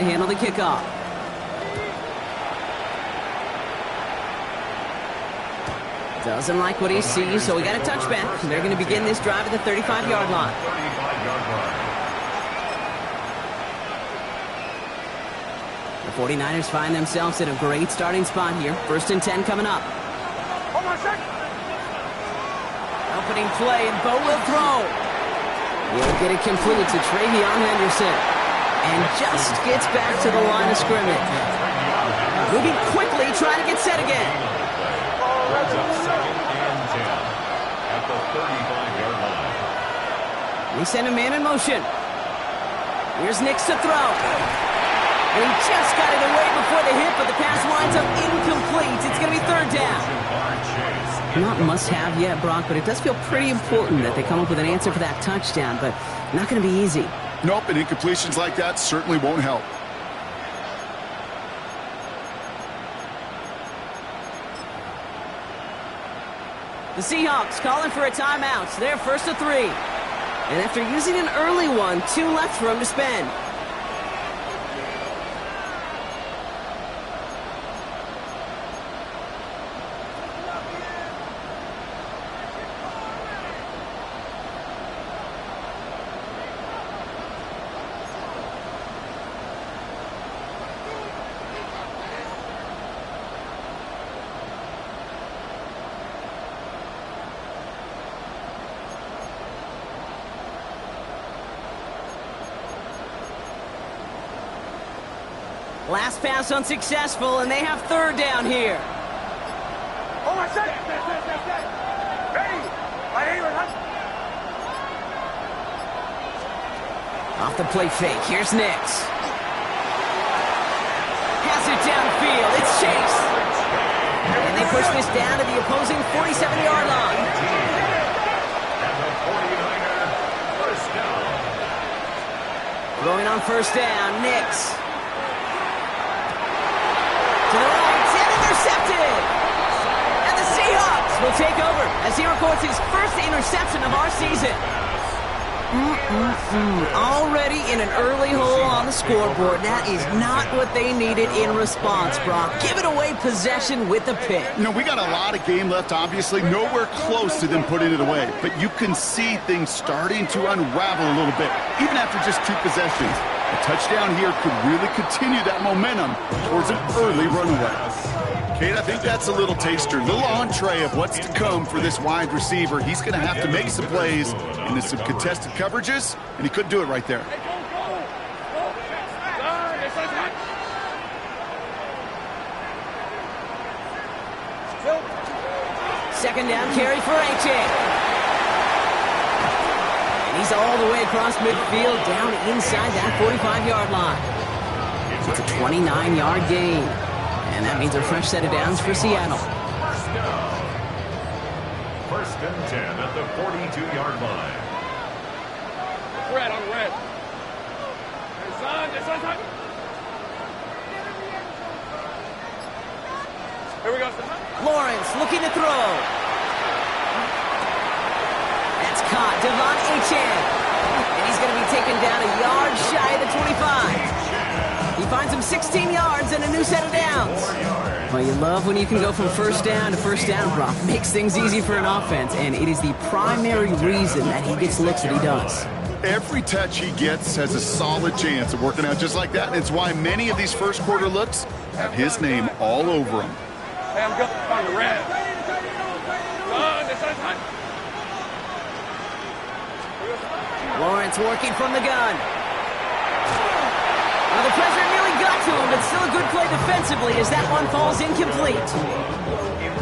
to handle the kickoff. Doesn't like what he sees, so we got a touchback. They're going to begin this drive at the 35-yard line. The 49ers find themselves at a great starting spot here. 1st and 10 coming up. Opening play, and Bo will throw. Will get it complete to Travion Henderson. And just gets back to the line of scrimmage. Moving quickly, trying to get set again. At the 35-yard line. We send a man in motion. Here's Nix to throw. And he just got it away before the hit, but the pass winds up incomplete. It's going to be 3rd down. Not must-have yet, Brock, but it does feel pretty important that they come up with an answer for that touchdown, but not going to be easy. Nope, and incompletions like that certainly won't help. The Seahawks calling for a timeout. They're 1st and 3. And after using an early one, 2 left for him to spend. Last pass unsuccessful, and they have 3rd down here. Off the play fake, here's Nix. Has it downfield, it's Chase. And they push this down to the opposing 47-yard line. Going on 1st down, Nix. To the right, and intercepted! And the Seahawks will take over as he records his 1st interception of our season. Already in an early hole on the scoreboard. That is not what they needed in response, Brock. Give it away possession with a pick. You know, we got a lot of game left, obviously. Nowhere close to them putting it away. But you can see things starting to unravel a little bit, even after just 2 possessions. A touchdown here could really continue that momentum towards an early runaway. Kate, I think that's a little taster, a little entree of what's to come for this wide receiver. He's going to have to make some plays into some contested coverages, and he couldn't do it right there. Second down carry for A-Chain. And he's all the way across midfield, down inside that 45-yard line. It's a 29-yard gain. And that means a fresh set of downs for Seattle. 1st and 10 at the 42-yard line. Red on red. Here we go. Lawrence looking to throw. That's caught. Devon Achane. And he's going to be taken down a yard shy of the 25. He finds him 16 yards and a new set of downs. Well, you love when you can go from 1st down to 1st down, Brock. Makes things easy for an offense, and it is the primary reason that he gets looks that he does. Every touch he gets has a solid chance of working out just like that, and it's why many of these 1st quarter looks have his name all over them. Hey, I'm going on the red. Lawrence working from the gun. Well, the pressure nearly got to him, but still a good play defensively as that one falls incomplete.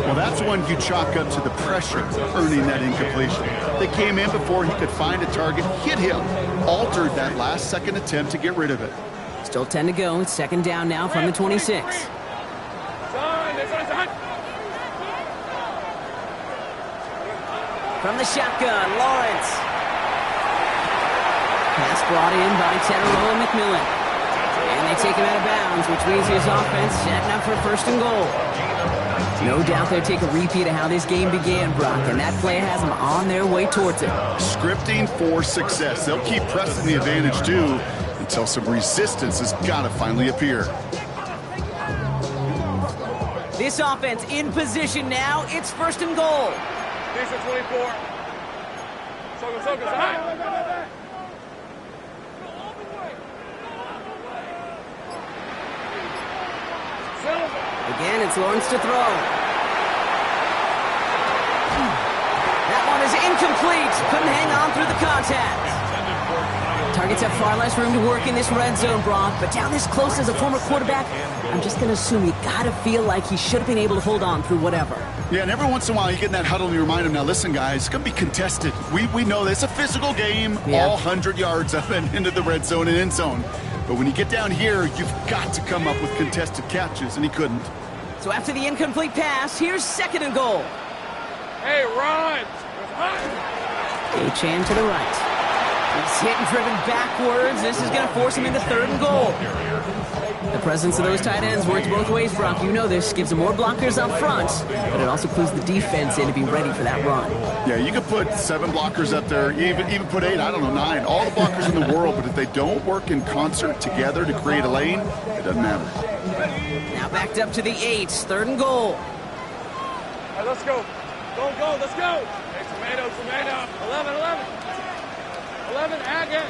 Well, that's one you chalk up to the pressure earning that incompletion. They came in before he could find a target, hit him, altered that last-second attempt to get rid of it. Still 10 to go. It's 2nd down now from the 26. From the shotgun, Lawrence. Pass brought in by Teteroa McMillan. And they take him out of bounds, which means his offense setting up for 1st and goal. No doubt they'll take a repeat of how this game began, Brock, and that play has them on their way towards it. Scripting for success. They'll keep pressing the advantage, too, until some resistance has got to finally appear. This offense in position now. It's 1st and goal. Defense 24. Soka, high. Again, it's Lawrence to throw. That one is incomplete. Couldn't hang on through the contact. Targets have far less room to work in this red zone, Brock, but down this close as a former quarterback, I'm just going to assume you got to feel like he should have been able to hold on through whatever. Yeah, and every once in a while you get in that huddle and you remind him, now listen, guys, it's going to be contested. We know this. It's a physical game, all 100 yards up and into the red zone and end zone. But when you get down here, you've got to come up with contested catches, and he couldn't. So after the incomplete pass, here's 2nd and goal. Hey, run! H-Chan to the right. He's hit and driven backwards. This is going to force him into 3rd and goal. The presence of those tight ends works both ways, Brock. You know this. Gives them more blockers up front, but it also clues the defense in to be ready for that run. Yeah, you could put 7 blockers up there, even put 8, I don't know, 9. All the blockers in the world, but if they don't work in concert together to create a lane, it doesn't matter. Now backed up to the 8, 3rd and goal. All right, let's go. Go, let's go. Hey, tomato. 11, again.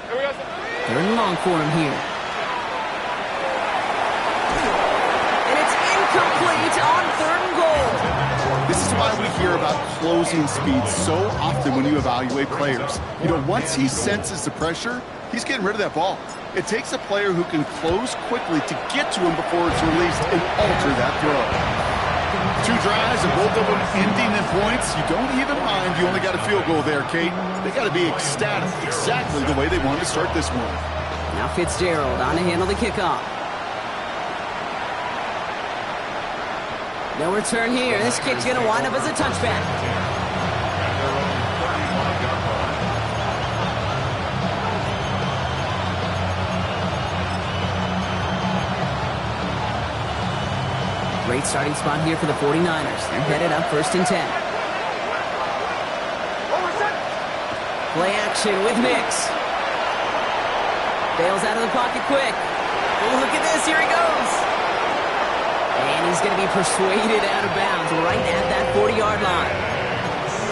Here we go. 3rd and long for him here. And it's incomplete on 3rd and goal. This is why we hear about closing speed so often when you evaluate players. You know, once he senses the pressure, he's getting rid of that ball. It takes a player who can close quickly to get to him before it's released and alter that throw. 2 drives and both of them ending in points. You don't even mind. You only got a field goal there, Kate. They got to be ecstatic, exactly the way they wanted to start this one. Now Fitzgerald on to handle the kickoff. No return here. This kick's going to wind up as a touchback. Great starting spot here for the 49ers. They're headed up 1st and 10. Play action with Mix. Bails out of the pocket quick. Oh, look at this. Here he goes. And he's going to be persuaded out of bounds right at that 40-yard line.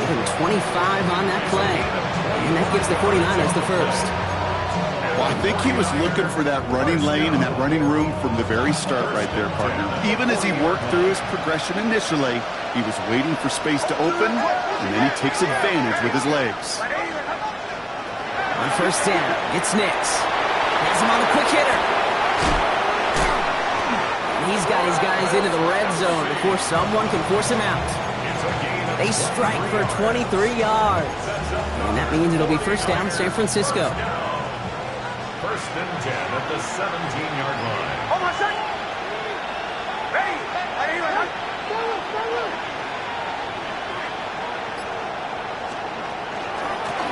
Even 25 on that play. And that gives the 49ers the first. Well, I think he was looking for that running lane and that running room from the very start right there, partner. Even as he worked through his progression initially, he was waiting for space to open, and then he takes advantage with his legs. On 1st down, it's Nix. Has him on the quick hitter. And he's got his guys into the red zone before someone can force him out. They strike for 23 yards. And that means it'll be 1st down, San Francisco. 1st and 10 at the 17-yard line. Hold on, set. Ready.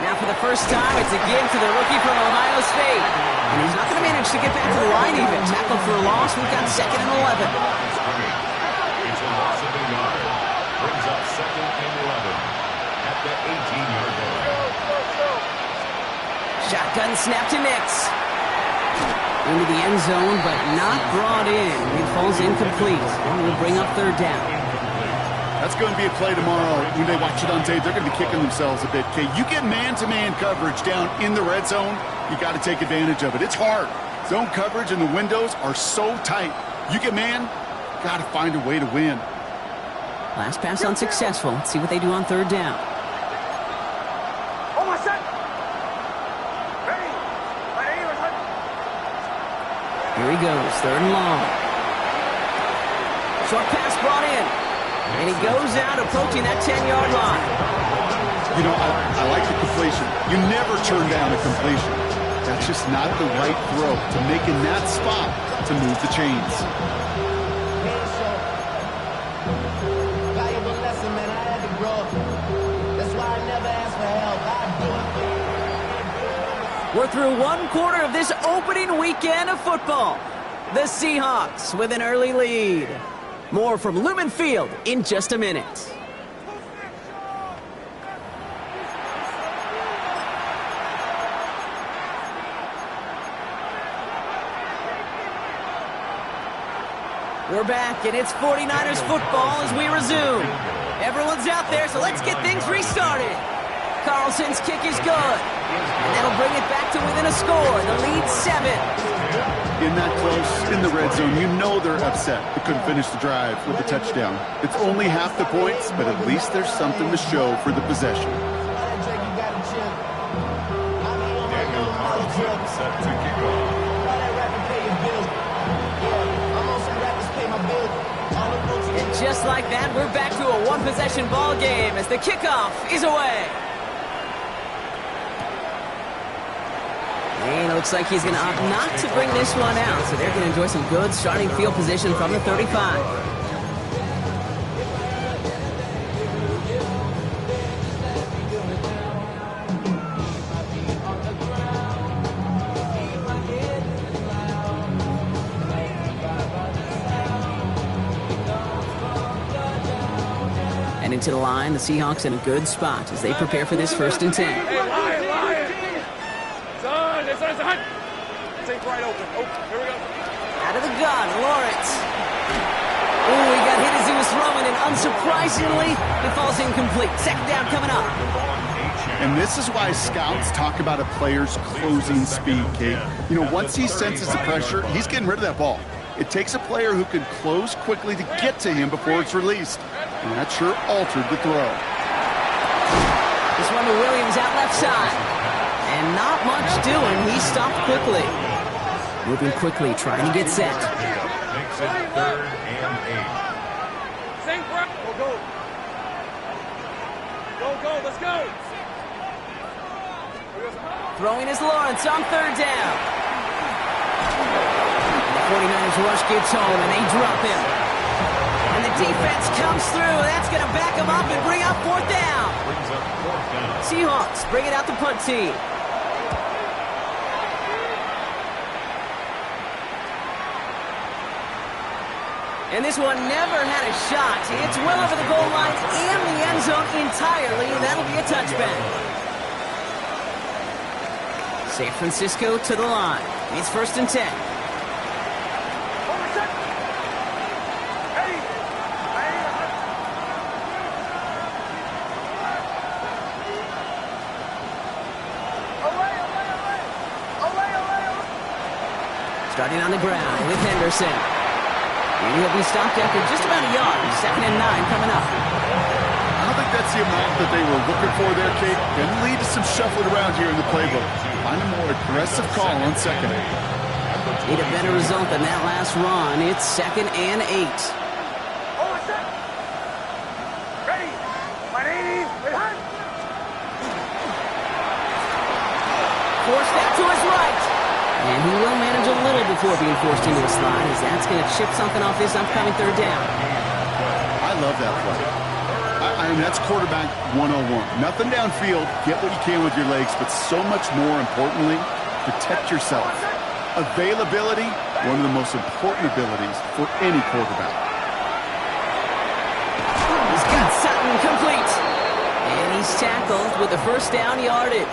Now for the first time, it's a give to the rookie from Ohio State. And he's not going to manage to get back to the line even. Tackled for a loss. We've got 2nd and 11. It's a loss of a yard. Brings up 2nd and 11 at the 18-yard line. Shotgun snap to Nix. Into the end zone, but not brought in. It falls incomplete. And we'll bring up 3rd down. That's going to be a play tomorrow. When they watch it on tape, they're going to be kicking themselves a bit. Okay, you get man-to-man coverage down in the red zone, you got to take advantage of it. It's hard. Zone coverage and the windows are so tight. You get man, got to find a way to win. Last pass unsuccessful. Let's see what they do on 3rd down. Hold on, set. Ready. Here he goes, 3rd and long. Short pass brought in. And he goes out approaching that 10-yard line. You know, I like the completion. You never turn down a completion. That's just not the right throw to make in that spot to move the chains. Valuable lesson, man. I had to grow up. That's why I never ask for help. I do it. We're through 1 quarter of this opening weekend of football. The Seahawks with an early lead. More from Lumen Field in just a minute. We're back, and it's 49ers football as we resume. Everyone's out there, so let's get things restarted. Carlson's kick is good, and that'll bring it back to within a score. The lead 7. In that close, in the red zone, you know they're upset they couldn't finish the drive with the touchdown. It's only half the points, but at least there's something to show for the possession. Daniel Carlson set to kick off. And just like that, we're back to a one-possession ball game as the kickoff is away. And it looks like he's going to opt not to bring this one out, so they're going to enjoy some good starting field position from the 35. And into the line, the Seahawks in a good spot as they prepare for this 1st and 10. Hey, Lion! Son, it's on. Take right open. Here we go. Out of the gun, Lawrence. Oh, he got hit as he was throwing, and unsurprisingly, it falls incomplete. 2nd down coming up. And this is why scouts talk about a player's closing speed, Kate. You know, once he senses the pressure, he's getting rid of that ball. It takes a player who can close quickly to get to him before it's released. And that sure altered the throw. This one to Williams out left side. And not much doing. He stopped quickly. Moving quickly, trying to get set. Makes it 3rd and 8. Same breath. Go. Go. Let's go. Throwing is Lawrence on 3rd down. And the 49ers rush gets home, and they drop him. And the defense comes through. That's going to back him up and bring up 4th down. Brings up 4th down. Seahawks bring it out the punt team. And this one never had a shot. It's well over the goal line and the end zone entirely, and that'll be a touchback. San Francisco to the line. It's 1st and 10. Starting on the ground with Henderson. And he'll be stopped after just about a yard. 2nd and 9 coming up. I don't think that's the amount that they were looking for there, Kate. Going to lead to some shuffling around here in the playbook. Find a more aggressive call on 2nd. Need a better result than that last run. It's 2nd and 8. Ready. My name is Hunt. Forced out to his right. And he will manage a little before being forced into a slide, as that's going to chip something off this upcoming 3rd down. I love that play. I mean, that's quarterback 101. Nothing downfield, get what you can with your legs, but so much more importantly, protect yourself. Availability, one of the most important abilities for any quarterback. He's got Sutton complete. And he's tackled with the 1st down yardage.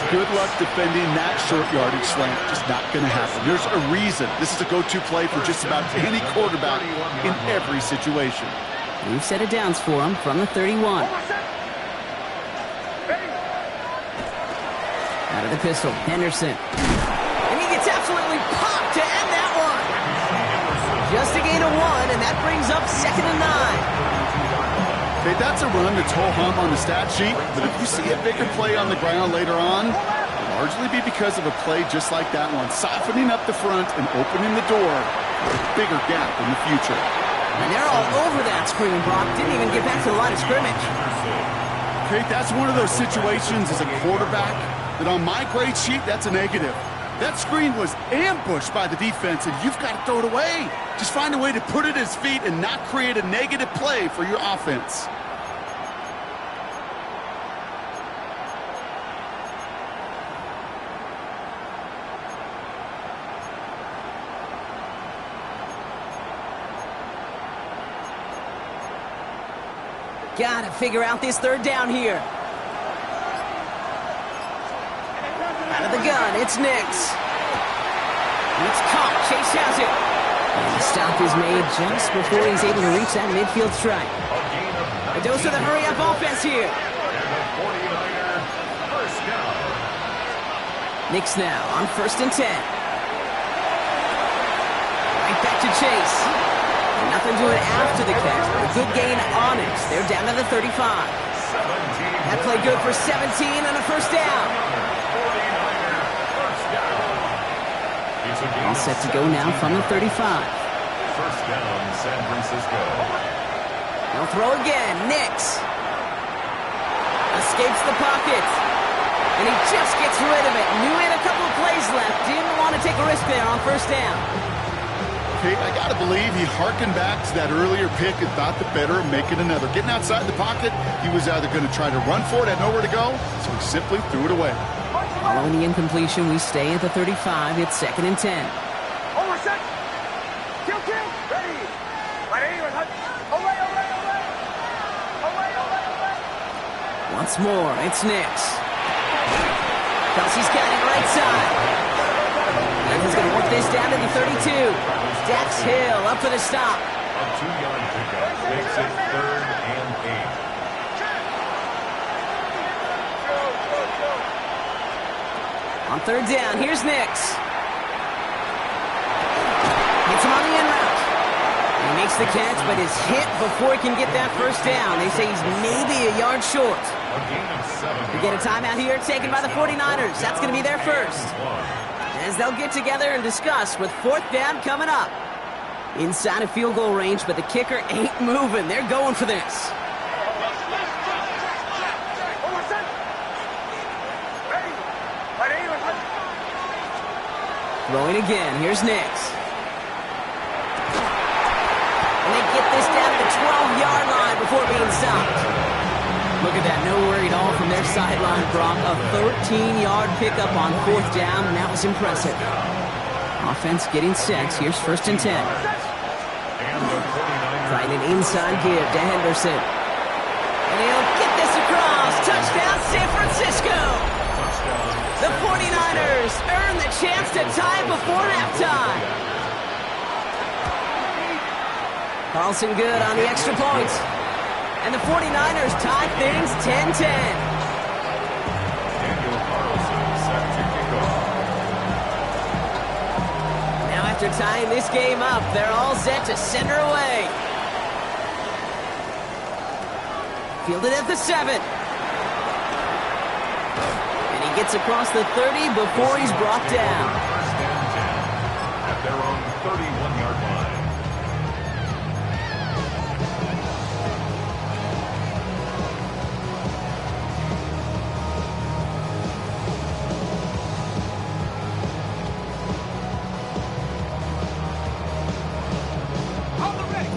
Good luck defending that short yardage slant. Just not going to happen. There's a reason. This is a go-to play for just about any quarterback in every situation. We've set it downs for him from the 31. Out of the pistol, Henderson. And he gets absolutely popped to end that one. Just a gain of 1, and that brings up 2nd and 9. Okay, that's a run that's ho-hum on the stat sheet, but if you see a bigger play on the ground later on, it'll largely be because of a play just like that one, softening up the front and opening the door for a bigger gap in the future. And they're all over that screen, Brock. Didn't even get back to the line of scrimmage. Okay, that's one of those situations as a quarterback that on my grade sheet, that's a negative. That screen was ambushed by the defense, and you've got to throw it away. Just find a way to put it at his feet and not create a negative play for your offense. Got to figure out this 3rd down here. Out of the gun, it's Nix. It's caught. Chase has it. The stop is made just before he's able to reach that midfield strike. A dose of the hurry-up offense here. And the 49er first down. Knicks now on 1st and 10. Right back to Chase. Nothing doing after the catch, but a good gain on it. They're down to the 35. That played good for 17 and a first down. All set to go now from the 35. First down, San Francisco. They'll throw again. Knicks. Escapes the pocket. And he just gets rid of it. Knew he had a couple of plays left. Didn't want to take a risk there on first down. Okay, I got to believe he harkened back to that earlier pick and thought the better of making another. Getting outside the pocket, he was either going to try to run for it, had nowhere to go, so he simply threw it away. Following the incompletion, we stay at the 35. It's 2nd and 10. Over set. Kill. Ready. Ready. Away. Once more, it's Knicks. Kelsey's got it right side. And he's going to work this down to the 32. Dax Hill up for the stop. A 2-yard pickup makes it 3rd and 8. On 3rd down, here's Knicks. Gets him on the in route. He makes the catch, but is hit before he can get that first down. They say he's maybe a yard short. A gain of 7 We get a timeout here taken by the 49ers. That's going to be their first. As they'll get together and discuss with 4th down coming up. Inside of field goal range, but the kicker ain't moving. They're going for this. Throwing again. Here's Knicks. And they get this down to the 12-yard line before being stopped. Look at that. No worry at all from their sideline, Brock. A 13-yard pickup on 4th down, and that was impressive. Offense getting set. Here's 1st and 10. Trying an inside give to Henderson. And he'll get this across. Touchdown, San Francisco. The 49ers earn the chance to tie before halftime. Carlson good on the extra point. And the 49ers tie things 10-10. Daniel Carlson set to kick off. Now after tying this game up, they're all set to send her away. Fielded at the 7. And he gets across the 30 before he's brought down. First and 10 at their own 31-yard line.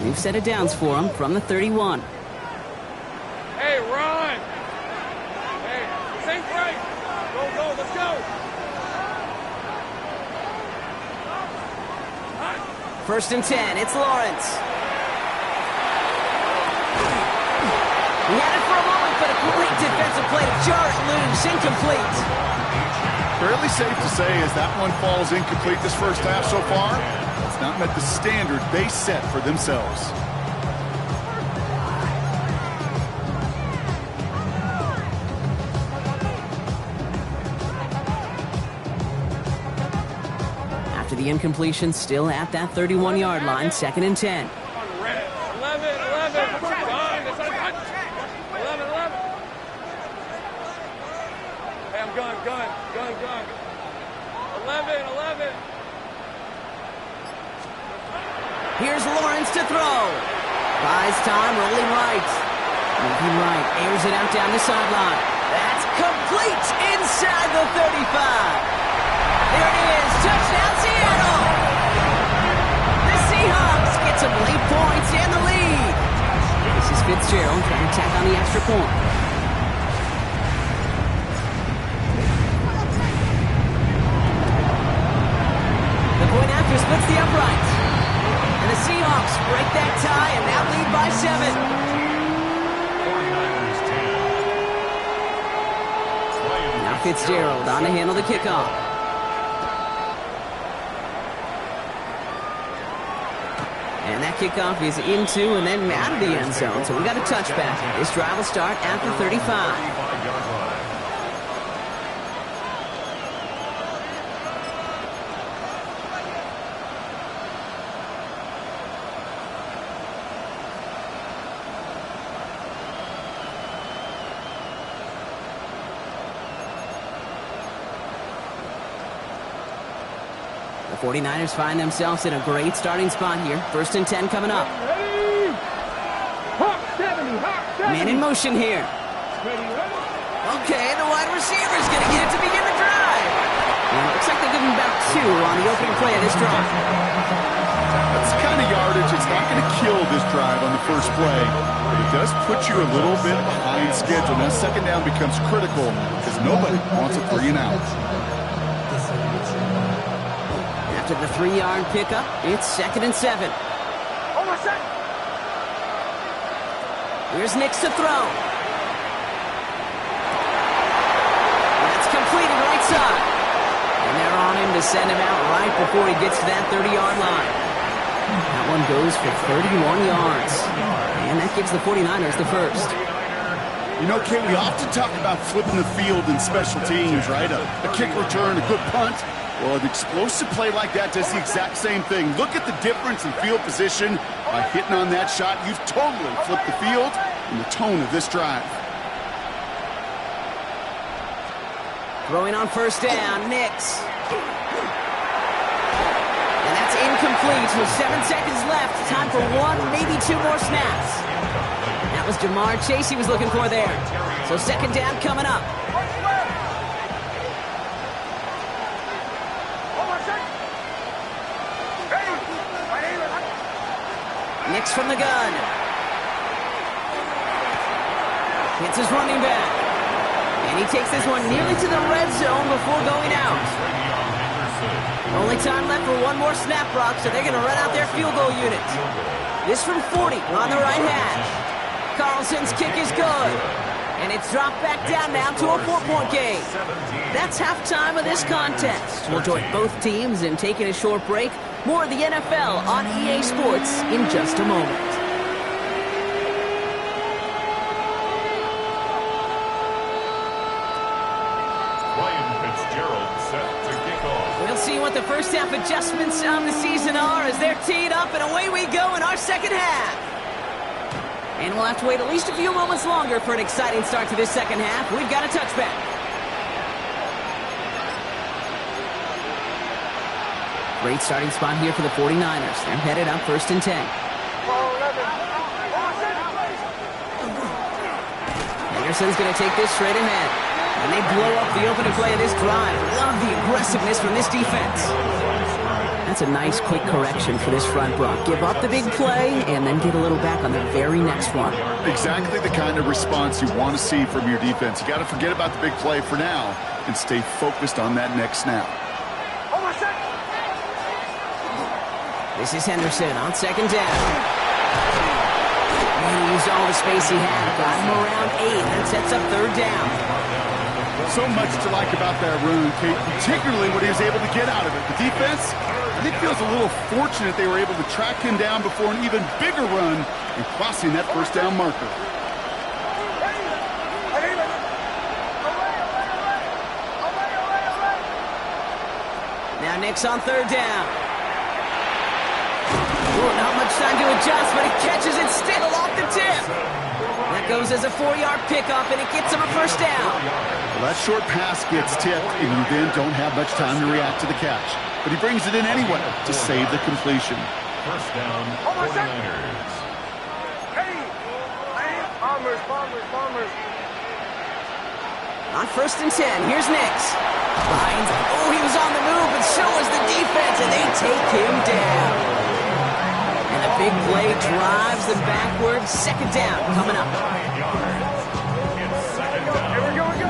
We've set it downs for him from the 31. Hey, run. Hey, safe right. Go, let's go. 1st and 10, it's Lawrence. He had it for a moment, but a great defensive play to jar it loose, incomplete. Fairly safe to say as that one falls incomplete this first half so far, it's not met the standard they set for themselves. After the incompletion, still at that 31-yard line, 2nd and 10. 11. Done. 11. Hey, I'm gun. 11. Here's Lawrence to throw. Buys time, rolling right. Moving right, airs it out down the sideline. That's complete inside the 35. There it is, touchdown Seattle. The Seahawks get some late points and the lead. This is Fitzgerald trying to tack on the extra point. The point after splits the upright. And the Seahawks break that tie and now lead by 7. 49ers 10. Now Fitzgerald on to handle the kickoff. And that kickoff is into and then out of the end zone. So we got a touchback. This drive will start at the 35. 35-yard line. The 49ers find themselves in a great starting spot here. 1st and 10 coming up. Man in motion here. Okay, the wide receiver's going to get it to begin the drive. And it looks like they're giving back 2 on the opening play of this drive. That's the kind of yardage. It's not going to kill this drive on the first play, but it does put you a little bit behind schedule. Now, 2nd down becomes critical because nobody wants a 3 and out. After the 3-yard pickup, it's 2nd and 7. Here's Nix to throw. That's completed right side. And they're on him to send him out right before he gets to that 30-yard line. That one goes for 31 yards. And that gives the 49ers the first. You know, Kate, we often talk about flipping the field in special teams, right? A kick return, a good punt. Well, an explosive play like that does the exact same thing. Look at the difference in field position. By hitting on that shot, you've totally flipped the field and the tone of this drive. Throwing on 1st down, Nix. And that's incomplete with 7 seconds left. Time for 1, maybe 2 more snaps. That was Jamar Chase he was looking for there. So 2nd down coming up. Nix from the gun. Hits his running back. And he takes this one nearly to the red zone before going out. Only time left for 1 more snap, Brock, so they're going to run out their field goal unit. This from 40 on the right hash. Carlson's kick is good. And it's dropped back down now to a 4-point game. That's halftime of this contest. We'll join both teams in taking a short break. More of the NFL on EA Sports in just a moment. Ryan Fitzgerald set to kick off. We'll see what the first half adjustments of the season are as they're teed up, and away we go in our 2nd half. And we'll have to wait at least a few moments longer for an exciting start to this 2nd half. We've got a touchback. Great starting spot here for the 49ers. They're headed up 1st and 10. Henderson's going to take this straight ahead. And they blow up the opening play of this drive. Love the aggressiveness from this defense. That's a nice quick correction for this front, Brock. Give up the big play and then get a little back on the very next one. Exactly the kind of response you want to see from your defense. You got to forget about the big play for now and stay focused on that next snap. This is Henderson on 2nd down. And he used all the space he had. Got him around 8. That sets up 3rd down. So much to like about that run, Kate, particularly what he was able to get out of it. The defense, I think, feels a little fortunate they were able to track him down before an even bigger run and crossing that 1st down marker. Now Nix on 3rd down. Ooh, not much time to adjust, but he catches it still off the tip. That goes as a 4-yard pickup, and it gets him a 1st down. Well, that short pass gets tipped, and you then don't have much time to react to the catch. But he brings it in anyway to save the completion. 1st down, 49ers. Bombers. On 1st and 10, here's Nix. Finds, he was on the move, but so was the defense, and they take him down. And a big play drives them backwards. 2nd down coming up.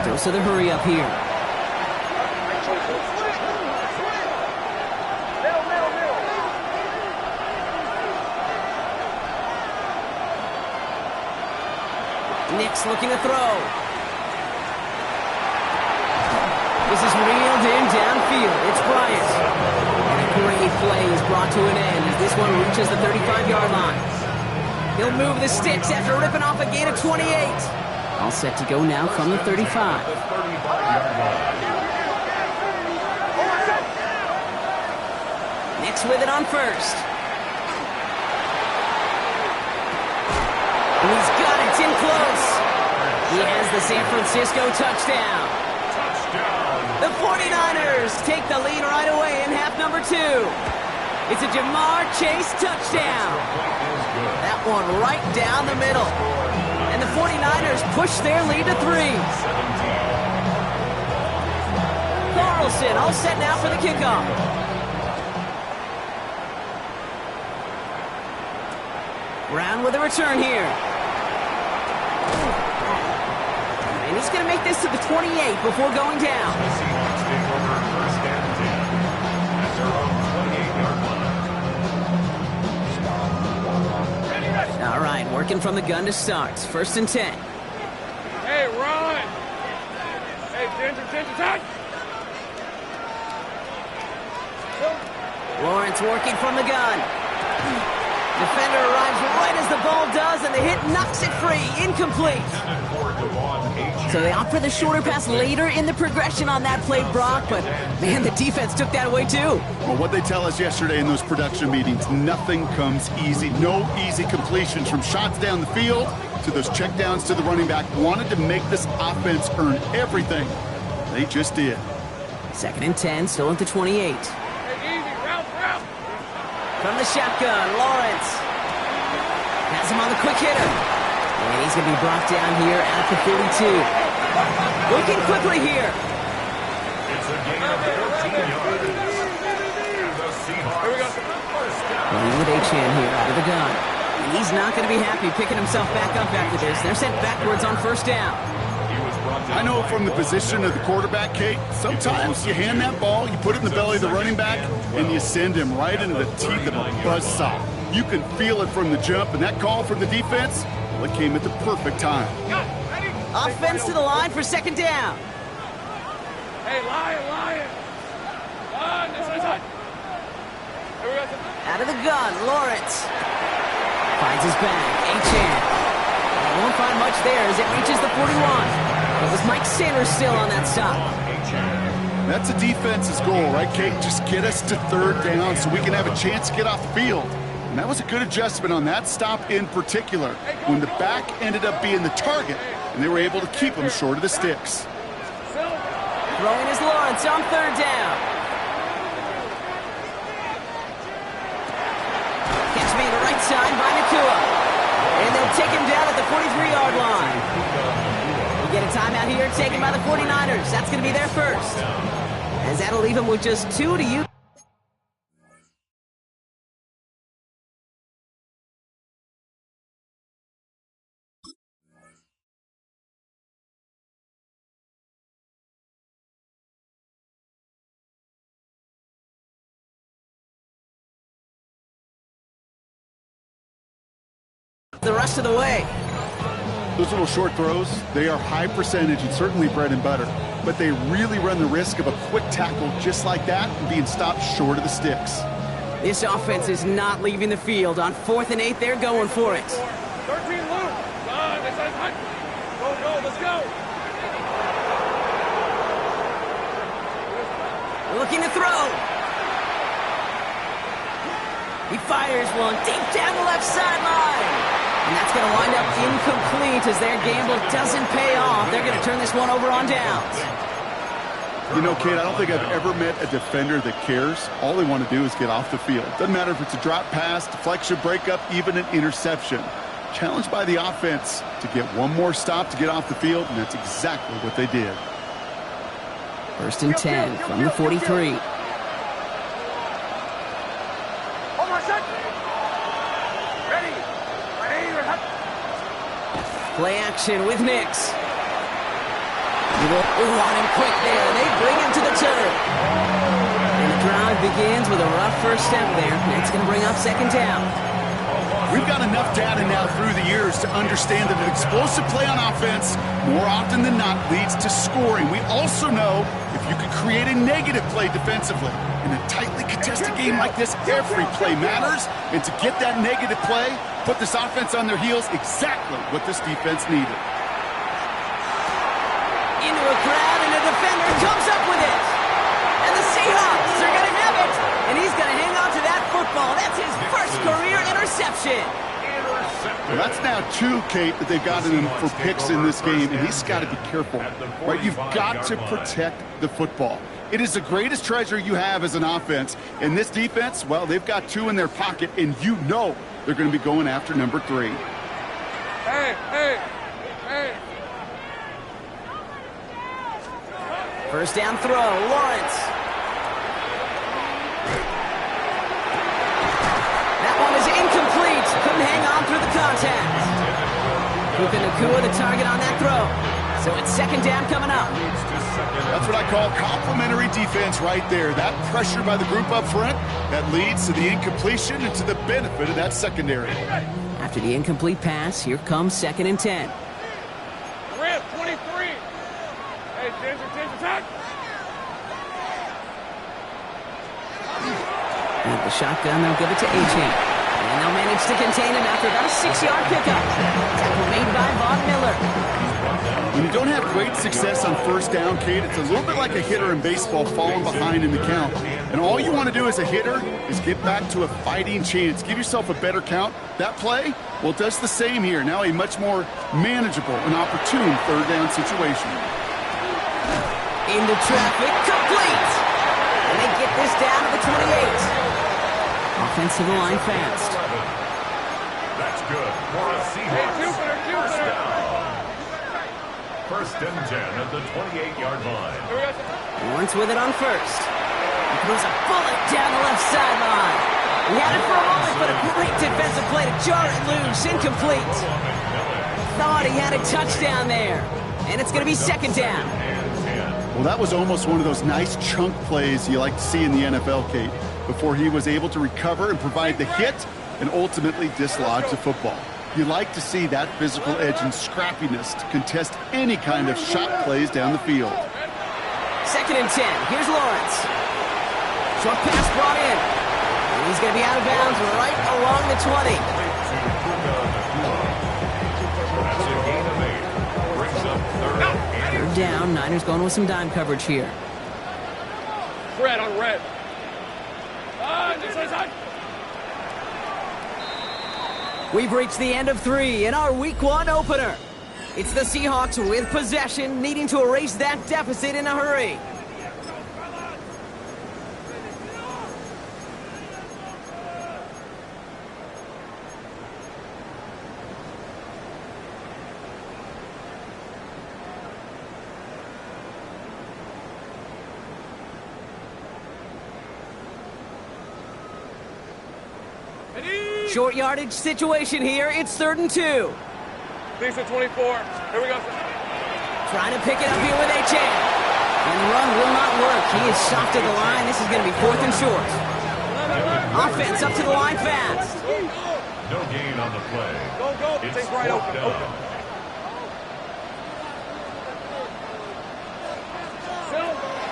Dose of the hurry up here. Nix looking to throw. This is reeled in downfield. It's Bryant. And a great play is brought to an end as this one reaches the 35-yard line. He'll move the sticks after ripping off a gain of 28. All set to go now from the 35. Nix with it on first. And he's got it. It's in close. He has the San Francisco touchdown. The 49ers take the lead right away in half number 2. It's a Jamar Chase touchdown. That one right down the middle. And the 49ers push their lead to 3. Carlson all set now for the kickoff. Brown with a return here. And he's going to make this to the 28 before going down. The Seahawks take over first and 10 at their own 28-yard line. All right, working from the gun to start. First and 10. Hey, run! Hey, Ginger, touch! Lawrence working from the gun. Defender arrives right as the ball does, and the hit knocks it free. Incomplete. So they opt for the shorter pass later in the progression on that play, Brock, but man, the defense took that away too. Well, what they tell us yesterday in those production meetings, nothing comes easy. No easy completions from shots down the field to those checkdowns to the running back. Wanted to make this offense earn everything. They just did. Second and 10, still at the 28. From the shotgun, Lawrence has him on the quick hitter. And he's going to be brought down here at the 42. Looking quickly here. It's a gain of 14 yards. The Seahawks first down. Running with Achane here out of the gun. And he's not going to be happy picking himself back up after this. They're sent backwards on first down. I know from the position of the quarterback, Kate, sometimes you hand that ball, you put it in the belly of the running back, and you send him right into the teeth of a buzzsaw. You can feel it from the jump, and that call from the defense, well, it came at the perfect time. Offense to the line for second down. Hey, Lion! Out of the gun, Lawrence finds his back. Achane. Won't find much there as it reaches the 41. It was Mike Sanders still on that stop. That's a defense's goal, right, Kate? Just get us to third down so we can have a chance to get off the field. And that was a good adjustment on that stop in particular, when the back ended up being the target, and they were able to keep him short of the sticks. Throwing is Lawrence on third down. Catch me to the right side by Nakua. And they'll take him down at the 43-yard line. We get a timeout here taken by the 49ers. That's going to be their first. As that'll leave him with just 2 to use. The rest of the way. Those little short throws, they are high percentage and certainly bread and butter, but they really run the risk of a quick tackle just like that and being stopped short of the sticks. This offense is not leaving the field. On 4th and 8, they're going for it. 13 Luke. Go, let's go. Looking to throw. He fires one deep down the left sideline. And that's going to wind up incomplete as their gamble doesn't pay off. They're going to turn this one over on downs. You know, Kate, I don't think I've ever met a defender that cares. All they want to do is get off the field. Doesn't matter if it's a drop pass, deflection, breakup, even an interception. Challenged by the offense to get one more stop to get off the field, and that's exactly what they did. First and 10 from the 43. Play action with Nix. We want him quick there. They bring him to the turf. And the drive begins with a rough first step there. That's going to bring up second down. We've got enough data now through the years to understand that an explosive play on offense more often than not leads to scoring. We also know if if you could create a negative play defensively. In a tightly contested game like this, every play matters. And to get that negative play, put this offense on their heels, exactly what this defense needed. Into a crowd, and a defender comes up with it. And the Seahawks are going to have it. And he's going to hang on to that football. That's his first career interception. Well, that's now 2, Kate, that they've gotten him for picks in this game, and he's got to be careful. Right? You've got to protect the football. It is the greatest treasure you have as an offense. And this defense, well, they've got 2 in their pocket, and you know they're going to be going after number 3. Hey. First down throw, Lawrence. That one is incomplete. Couldn't hang on through the contact. Puka Nacua the target on that throw. So it's second down coming up. That's what I call complimentary defense right there. That pressure by the group up front, that leads to the incompletion and to the benefit of that secondary. After the incomplete pass, here comes 2nd and 10. Red 23. Hey, Ginger, attack. With the shotgun, they'll give it to Achane. And they'll manage to contain him after about a 6-yard pickup. Tackle made by Von Miller. When you don't have great success on first down, Kate, it's a little bit like a hitter in baseball falling behind in the count. And all you want to do as a hitter is get back to a fighting chance. Give yourself a better count. That play, well, it does the same here. Now a much more manageable and opportune third down situation. Into traffic, complete! And they get this down to the 28. Offensive line fast. That's good for a Seahawks. First down. First and 10 at the 28-yard line. Lawrence with it on first. He throws a bullet down the left sideline. He had it for a moment, but a great defensive play to jar it loose. Incomplete. Thought he had a touchdown there. And it's going to be second down. Well, that was almost one of those nice chunk plays you like to see in the NFL, Kate, before he was able to recover and provide the hit and ultimately dislodge the football. You like to see that physical edge and scrappiness to contest any kind of shot plays down the field. Second and 10. Here's Lawrence. Short pass brought in. And he's going to be out of bounds right along the 20. That's a gain of 8. Brings up third down. Niners going with some dime coverage here. Red on red. We've reached the end of 3 in our Week 1 opener. It's the Seahawks with possession, needing to erase that deficit in a hurry. Short yardage situation here. It's 3rd and 2. Decent 24. Here we go. Trying to pick it up here with Achane. And the run will not work. He is soft to the line. This is going to be 4th and short. Offense up to the line fast. No gain on the play. Go. It's right open.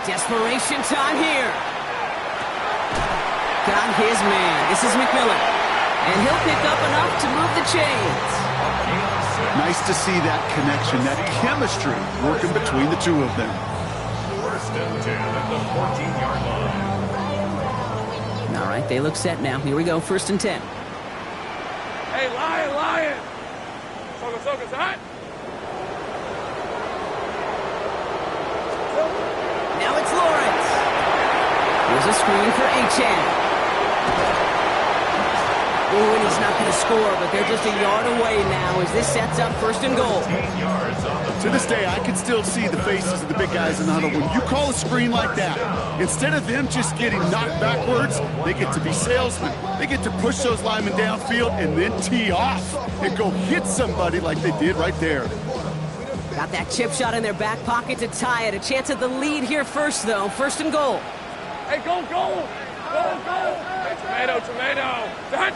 Desperation time here. Got his man. This is McMillan. And he'll pick up enough to move the chains. Nice to see that connection, that chemistry working between the two of them. First and 10 at the 14-yard line. All right, they look set now. Here we go, 1st and 10. Hey, Lion. Focus, hot. Now it's Lawrence. Here's a screen for Achane. Ooh, and he's not going to score, but they're just a yard away now as this sets up 1st and goal. To this day, I can still see the faces of the big guys in the huddle. When you call a screen like that, instead of them just getting knocked backwards, they get to be salesmen. They get to push those linemen downfield and then tee off and go hit somebody like they did right there. Got that chip shot in their back pocket to tie it. A chance at the lead here first, though. 1st and goal. Hey, go. Hey, tomato. Touch.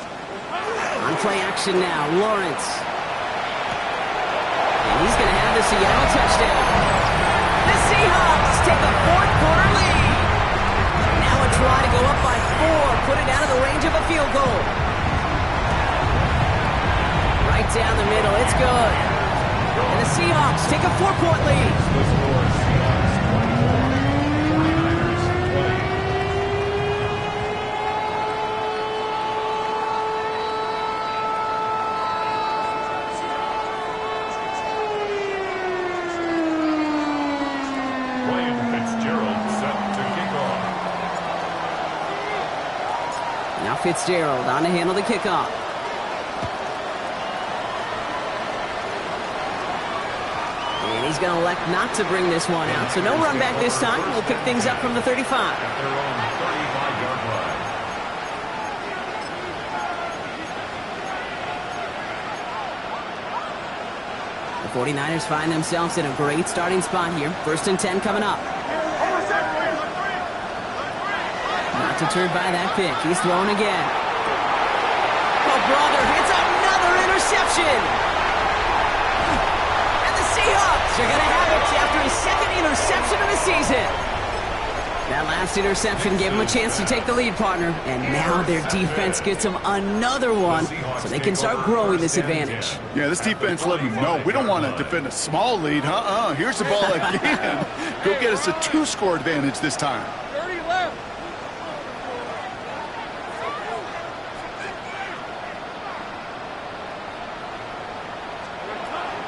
On play action now, Lawrence. And he's going to have the Seattle touchdown. The Seahawks take a fourth-quarter lead. Now a try to go up by 4, put it out of the range of a field goal. Right down the middle, it's good. And the Seahawks take a 4-point lead. The score, Seahawks 24, 49ers 20. Now Fitzgerald on to handle the kickoff. And he's going to elect not to bring this one out. So no run back this time. We'll pick things up from the 35. At their own 35-yard line. The 49ers find themselves in a great starting spot here. 1st and 10 coming up. Not deterred by that pick. He's throwing again. Oh, brother, it's another interception. And the Seahawks are going to have it after his 2nd interception of the season. That last interception gave him a chance to take the lead, partner. And now their defense gets them another one so they can start growing this advantage. Yeah, this defense let them know we don't want to defend a small lead. Here's the ball again. Go get us a 2-score advantage this time. 30 left.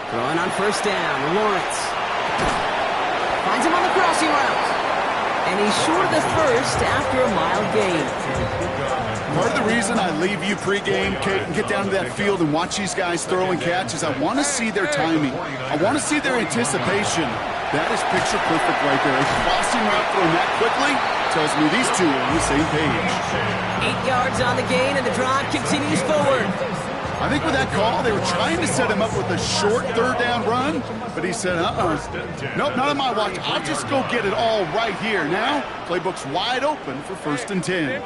Throwing on 1st down, Lawrence. Finds him on the crossing route. And he's short of the 1st after a mild gain. Part of the reason I leave you pregame, Kate, and get down to that field and watch these guys throw and catch is I want to see their timing. I want to see their anticipation. That is picture perfect right there. A crossing route thrown that quickly tells me these two are on the same page. 8 yards on the gain, and the drive continues forward. I think with that call, they were trying to set him up with a short 3rd down run, but he said, nope, not on my watch. I'll just go get it all right here. Now, playbook's wide open for 1st and 10.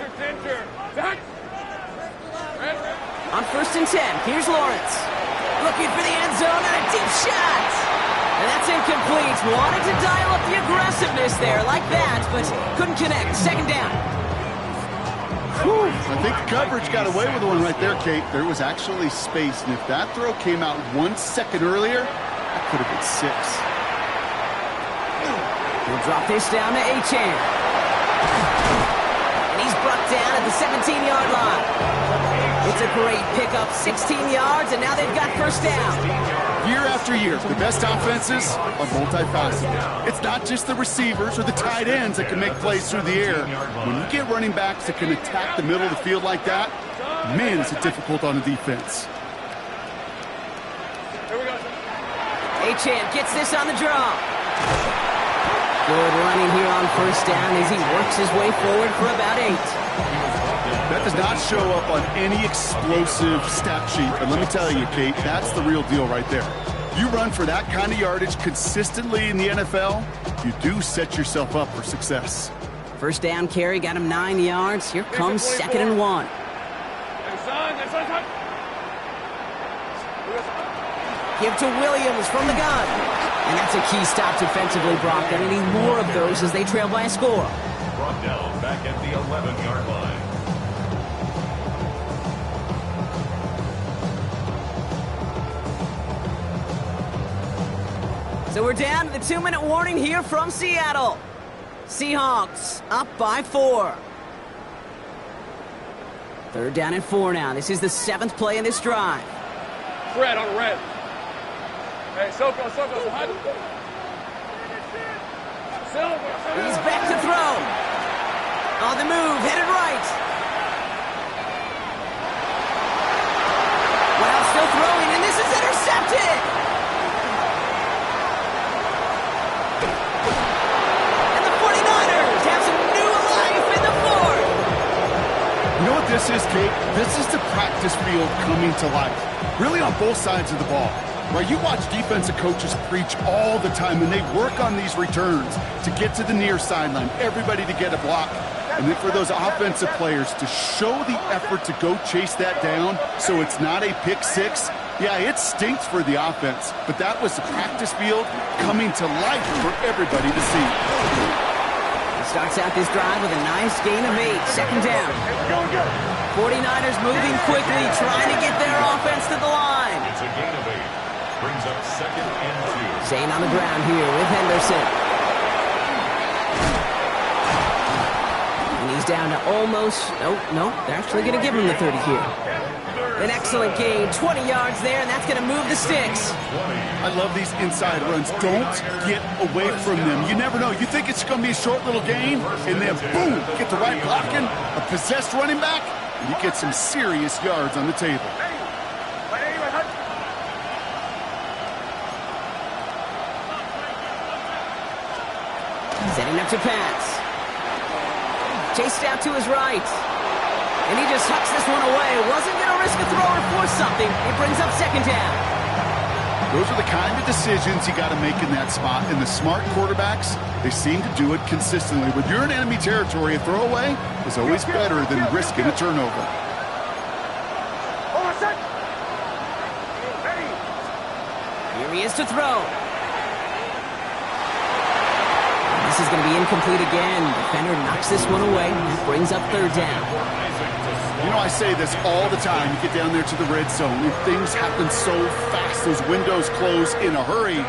On 1st and 10, here's Lawrence. Looking for the end zone and a deep shot. And that's incomplete. Wanted to dial up the aggressiveness there like that, but couldn't connect. 2nd down. Whew. I think the coverage got away with one right there, Kate. There was actually space, and if that throw came out 1 second earlier, that could have been 6. He'll drop this down to Achane. And he's brought down at the 17-yard line. It's a great pickup, 16 yards, and now they've got 1st down. Year after year, the best offenses are multifaceted. It's not just the receivers or the tight ends that can make plays through the air. When you get running backs that can attack the middle of the field like that, man, is it difficult on the defense. Achane gets this on the draw. Good running here on 1st down as he works his way forward for about 8. That does not show up on any explosive stat sheet. But let me tell you, Kate, that's the real deal right there. You run for that kind of yardage consistently in the NFL, you do set yourself up for success. 1st down carry got him 9 yards. Here comes 2nd and 1. Give to Williams from the gun. And that's a key stop defensively, Brock. They're going to need more of those as they trail by a score. Brought down back at the 11-yard line. So we're down to the 2-minute warning here from Seattle. Seahawks up by 4. 3rd down and 4 now. This is the 7th play in this drive. Red on red. Hey, Soko. He's back to throw. On the move, headed right. Well, still throwing, and this is intercepted. And the 49ers have some new life in the 4th. You know what this is, Kate? This is the practice field coming to life. Really on both sides of the ball. Right, you watch defensive coaches preach all the time, and they work on these returns to get to the near sideline, everybody to get a block. And then for those offensive players to show the effort to go chase that down so it's not a pick 6, yeah, it stinks for the offense. But that was the practice field coming to life for everybody to see. Starts out this drive with a nice gain of 8. Second down. 49ers moving quickly, trying to get their offense to the line. It's a gain of 8. Brings up 2nd and 2. Zane on the ground here with Henderson. And he's down to almost... No, they're actually going to give him the 30 here. An excellent gain, 20 yards there, and that's going to move the sticks. I love these inside runs. Don't get away from them. You never know. You think it's going to be a short little gain, and then boom, get the right blocking, a possessed running back, and you get some serious yards on the table. Setting up to pass. Chased out to his right. And he just hucks this one away. Wasn't going to risk a throw or force something. It brings up 2nd down. Those are the kind of decisions you got to make in that spot. And the smart quarterbacks, they seem to do it consistently. When you're in enemy territory, a throwaway is always better than risking a turnover. Here he is to throw. This is going to be incomplete again. Defender knocks this one away. That brings up 3rd down. You know, I say this all the time. You get down there to the red zone, and things happen so fast. Those windows close in a hurry.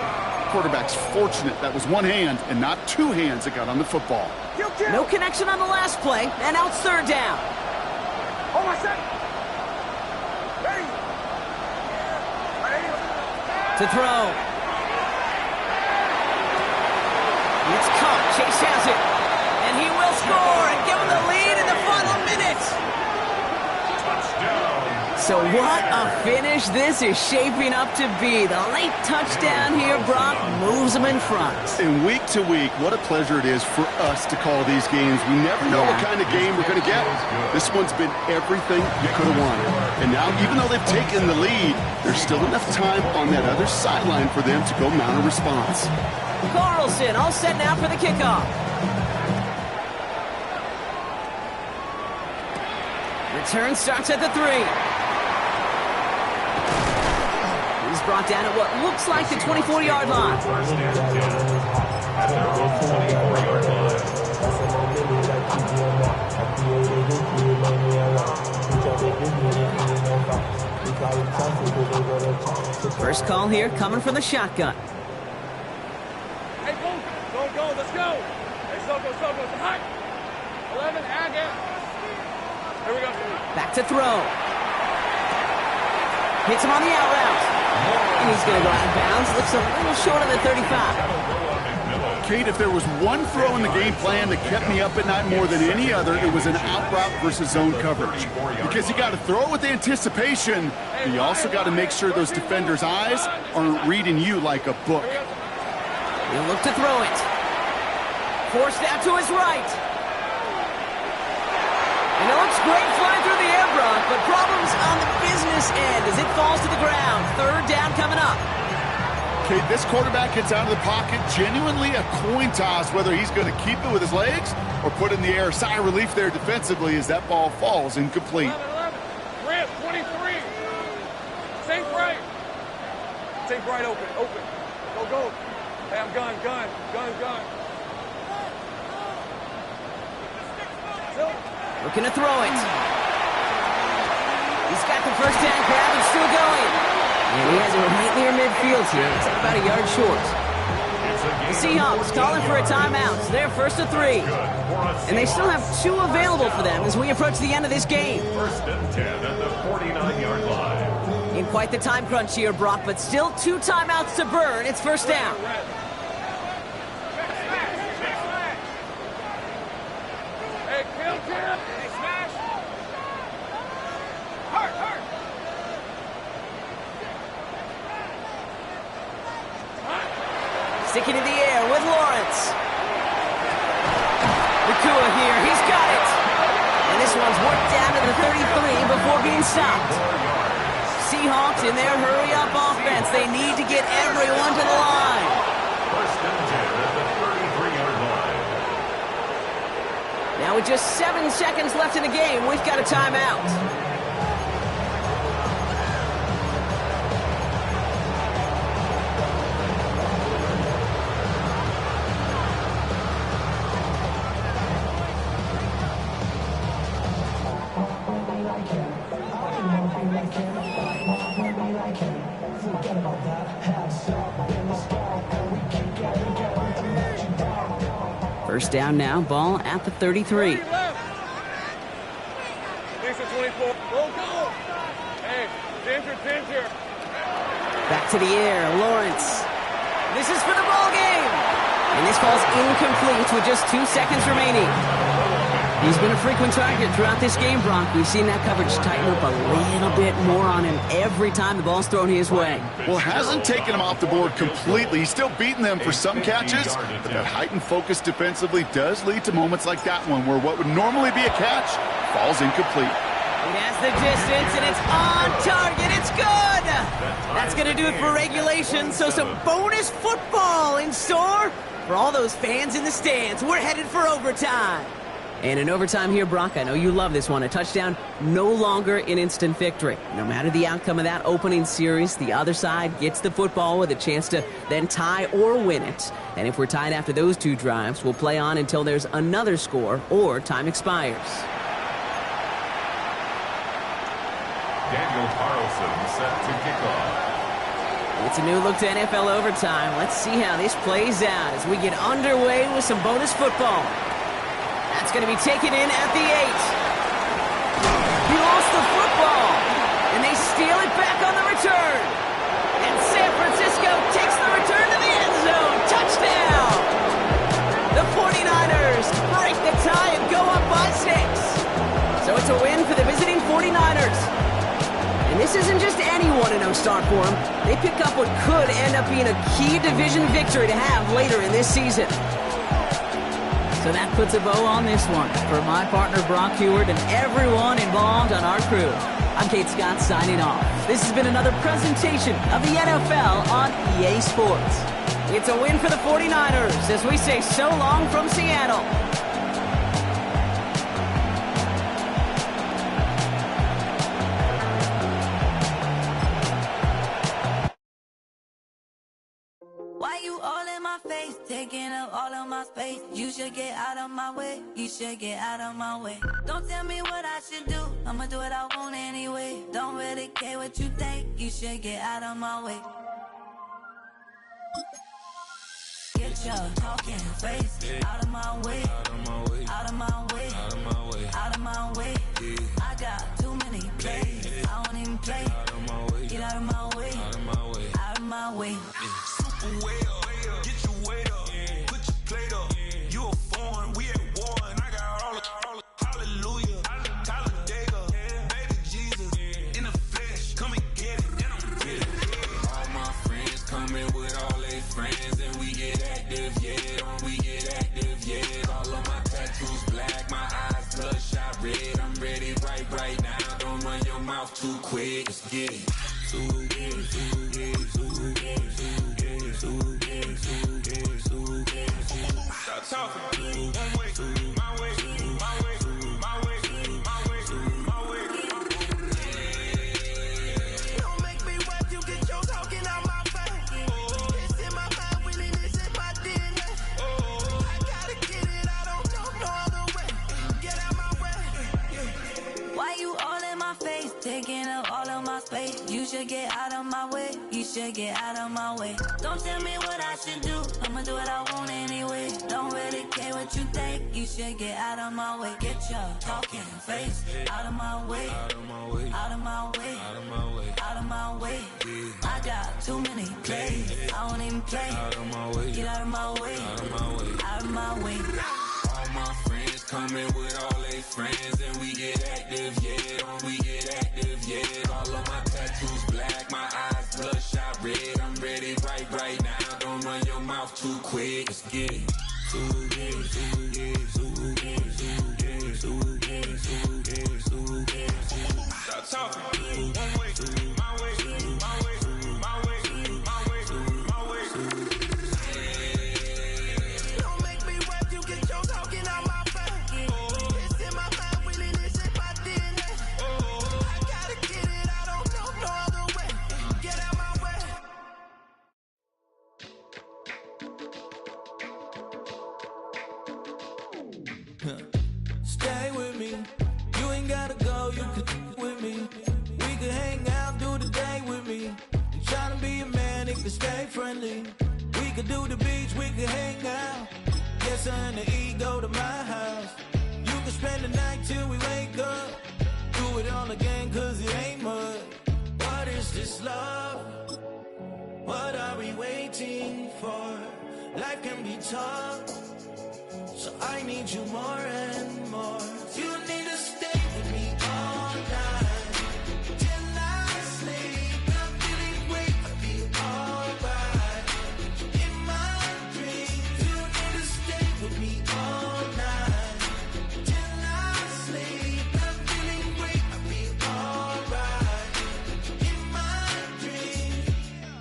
Quarterback's fortunate that was one hand and not two hands that got on the football. No connection on the last play, and now it's 3rd down. To throw. It's caught. Chase has it. And he will score and give him the lead in the final minutes. So what a finish this is shaping up to be. The late touchdown here, Brock, moves them in front. And week to week, what a pleasure it is for us to call these games. We never know what kind of game we're going to get. This one's been everything you could have wanted. And now, even though they've taken the lead, there's still enough time on that other sideline for them to go mount a response. Carlson all set now for the kickoff. Return starts at the 3. He's brought down at what looks like the 24-yard line. First call here coming from the shotgun. Hey, go, let's go. Hey, Soko, it's hot. 11, again. Here we go. Back to throw. Hits him on the out route. And he's going to go out of bounds. Looks a little short of the 35. Kate, if there was one throw in the game plan that kept me up at night more than any other, it was an out route versus zone coverage. Because you got to throw it with anticipation, but you also got to make sure those defenders' eyes aren't reading you like a book. He'll look to throw it. Forced out to his right. And it looks great flying through the air, Brock, but problems on the business end as it falls to the ground. 3rd down coming up. Okay, this quarterback gets out of the pocket, genuinely a coin toss whether he's going to keep it with his legs or put it in the air. Sigh of relief there defensively as that ball falls incomplete. 11. Grant, 23. Take right. Take right open. Go. Hey, I'm gun. Looking to throw it. He's got the first down grab and still going. And he has it right near midfield here. It's about a yard short. The Seahawks calling for a timeout. So they're 1st and 3. And they still have 2 available for them as we approach the end of this game. 1st and 10 at the 49-yard line. In quite the time crunch here, Brock, but still 2 timeouts to burn. It's 1st down. Hey, kill, Jim. Hey, smash. Hurt. Sticking in the air with Lawrence. Nakua here. He's got it. And this one's worked down to the 33 before being stopped. Seahawks in their hurry-up offense. They need to get everyone to the line. 1st and 10 at the 33-yard line. Now with just 7 seconds left in the game, we've got a timeout. First down now, ball at the 33. Lisa 24. Go. Hey, Ginger. Back to the air, Lawrence. This is for the ball game. And this falls incomplete with just 2 seconds remaining. He's been a frequent target throughout this game, Brock. We've seen that coverage tighten up a little bit more on him every time the ball's thrown his way. Well, it hasn't taken him off the board completely. He's still beating them for some catches, but that heightened focus defensively does lead to moments like that one where what would normally be a catch falls incomplete. It has the distance, and it's on target. It's good! That's going to do it for regulation, so some bonus football in store for all those fans in the stands. We're headed for overtime. And in overtime here, Brock, I know you love this one. A touchdown, no longer an instant victory. No matter the outcome of that opening series, the other side gets the football with a chance to then tie or win it. And if we're tied after those 2 drives, we'll play on until there's another score or time expires. Daniel Carlson set to kick off. It's a new look to NFL overtime. Let's see how this plays out as we get underway with some bonus football. That's going to be taken in at the 8. He lost the football, and they steal it back on the return. And San Francisco takes the return to the end zone. Touchdown! The 49ers break the tie and go up by 6. So it's a win for the visiting 49ers. And this isn't just any 1-0 start for them. They pick up what could end up being a key division victory to have later in this season. So that puts a bow on this one. For my partner, Brock Heward, and everyone involved on our crew, I'm Kate Scott signing off. This has been another presentation of the NFL on EA Sports. It's a win for the 49ers as we say so long from Seattle. Taking up all of my space. You should get out of my way. You should get out of my way. Don't tell me what I should do. I'ma do what I want anyway. Don't really care what you think. You should get out of my way. Get your talking face out of my way. Out of my way. Out of my way. Out of my way. Out of my way. I got too many plays. I don't even play. Out of my way. Get out of my way. Out of my way. Out of my way. Super way up. Get your weight up. Put your plate up. You a foreign. We at war. And I got all the hallelujah. Talladega. Baby Jesus. In the flesh. Come and get it. And I'm with it. All my friends coming with all their friends. And we get active, yeah. Don't we get active, yeah. All of my tattoos black. My eyes bloodshot red. I'm ready right now. Don't run your mouth too quick. Let's get it. Stop talking. One way, my way, my way, my way, my way, my way. Don't make me rap, you get your talking out my face. It's in my mind, winning is in my DNA. I gotta get it, I don't know no other way. Get out my way. Why you all in my face, taking up all of my space? You should get out of my way. You should get out of my way. Don't tell me what I should do. I'ma do what I want anyway. Don't really care what you think. You should get out of my way. Get your talking face out of my way. Out of my way. Out of my way. Out of my way. Out of my way. I got too many plays. I don't even play. Out of my way. Get out of my way. Out of my way. Out of my way. All my friends coming with all their friends, and we get active, yeah. Don't we get active, yeah. All of my tattoos black, my eyes bloodshot red. I'm ready right now. Don't run your mouth too quick. Let's get it. Stop talking. One way, my way, my way, my way, my way, my way. Don't make me rap, you get your talking out my face. It's in my mind, winning is in my DNA. I gotta get it, I don't know no other way. Get out my way. Stay with me. You ain't gotta go, you could with me. We could hang out, do the day with me. You tryna be a man, it could stay friendly. We could do the beach, we could hang out. Get pizza and the ego to my house. You can spend the night till we wake up. Do it all again, cause it ain't mud. What is this love? What are we waiting for? Life can be tough, so I need you more and more. You need to stay with me all night till I sleep. I'm feeling great, I feel alright. In my dreams, you need to stay with me all night till I sleep. I'm feeling great, I feel alright. In my dreams.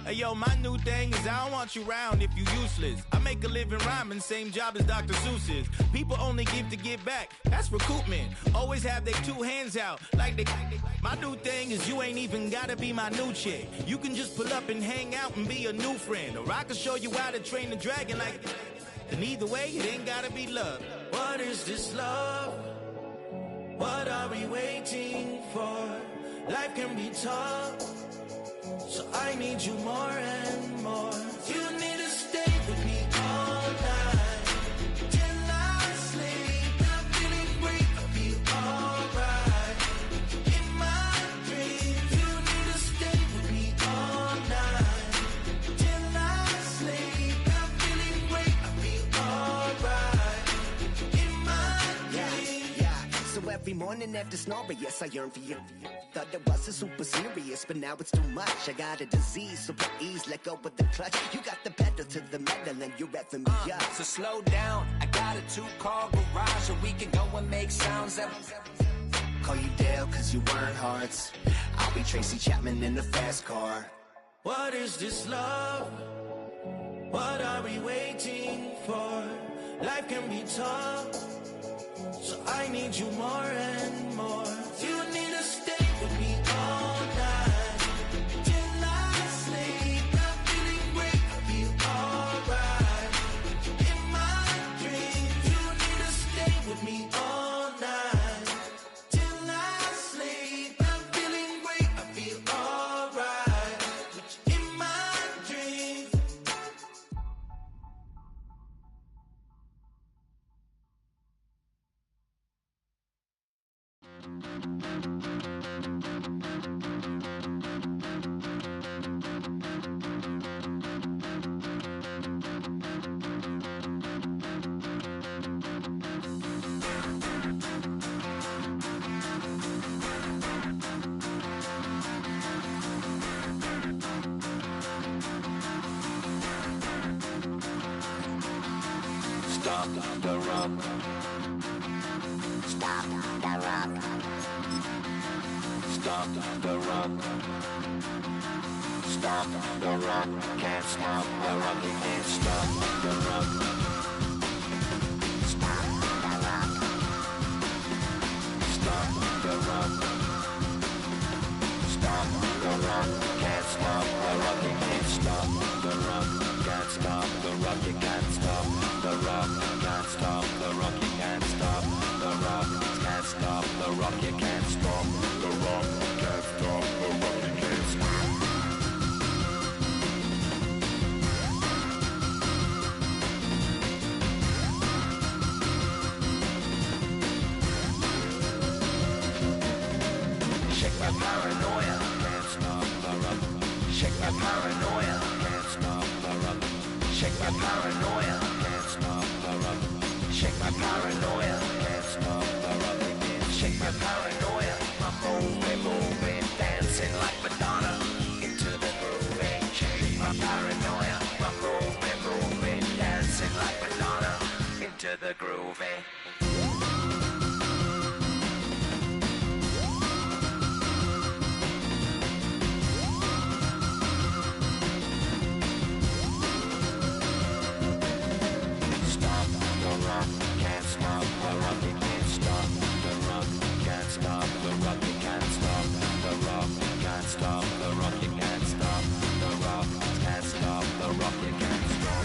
Hey yo, my new thing is I don't want you round if you useless. I make a living rhyming, same job as Dr. Seuss's. People only give to give back, that's recoupment. Always have their two hands out, like they. My new thing is you ain't even gotta be my new chick. You can just pull up and hang out and be a new friend. Or I can show you how to train the dragon like. And either way, it ain't gotta be love. What is this love? What are we waiting for? Life can be tough, so I need you more and more. You need to stay with me all night till I sleep. I'm feeling great, I feel alright. In my dreams, you need to stay with me all night till I sleep. I'm feeling great, I feel alright. In my dreams. Yeah. So every morning after snoring, yes, I yearn for you. Thought it wasn't super serious, but now it's too much. I got a disease, so please let go with the clutch. You got the pedal to the metal and you're revving me up. So slow down, I got a 2-car garage, or we can go and make sounds that. Call you Dale, cause you weren't hearts. I'll be Tracy Chapman in the fast car. What is this love? What are we waiting for? Life can be tough, so I need you more and more. You need to stay with me all night till I sleep. I'm feeling great, I feel alright. In my dreams, you need to stay with me all night till I sleep. I'm feeling great, I feel alright. In my dreams. Stop the rock. Stop the rock. Stop the rock. Stop the rock. Can't stop the rock. You can't stop the rock. Stop the rock. Stop the rock. Stop the rock. Can't stop the rock. You can't stop the rock. Can't stop the rock. You can't stop the rock. Can't stop the rock. You can't stop the rock. Can't stop the rock. You can't stop the rock. Can't stop the rock. You can't stop. Shake my paranoia, can't stop the rock. Shake my paranoia, can't stop the rock. Shake my paranoia, can't stop the rock. Shake my paranoia, can't stop the rock. Shake my paranoia, I'm moving, dancing like Madonna into the groove. Shake my paranoia, I'm moving, dancing like Madonna into the groove. Can't stop the rock, you can't stop the rock. Can't stop the rock, you can't stop the rock. Can't stop the rock, you can't stop the rock. Can't stop the rock, you can't stop.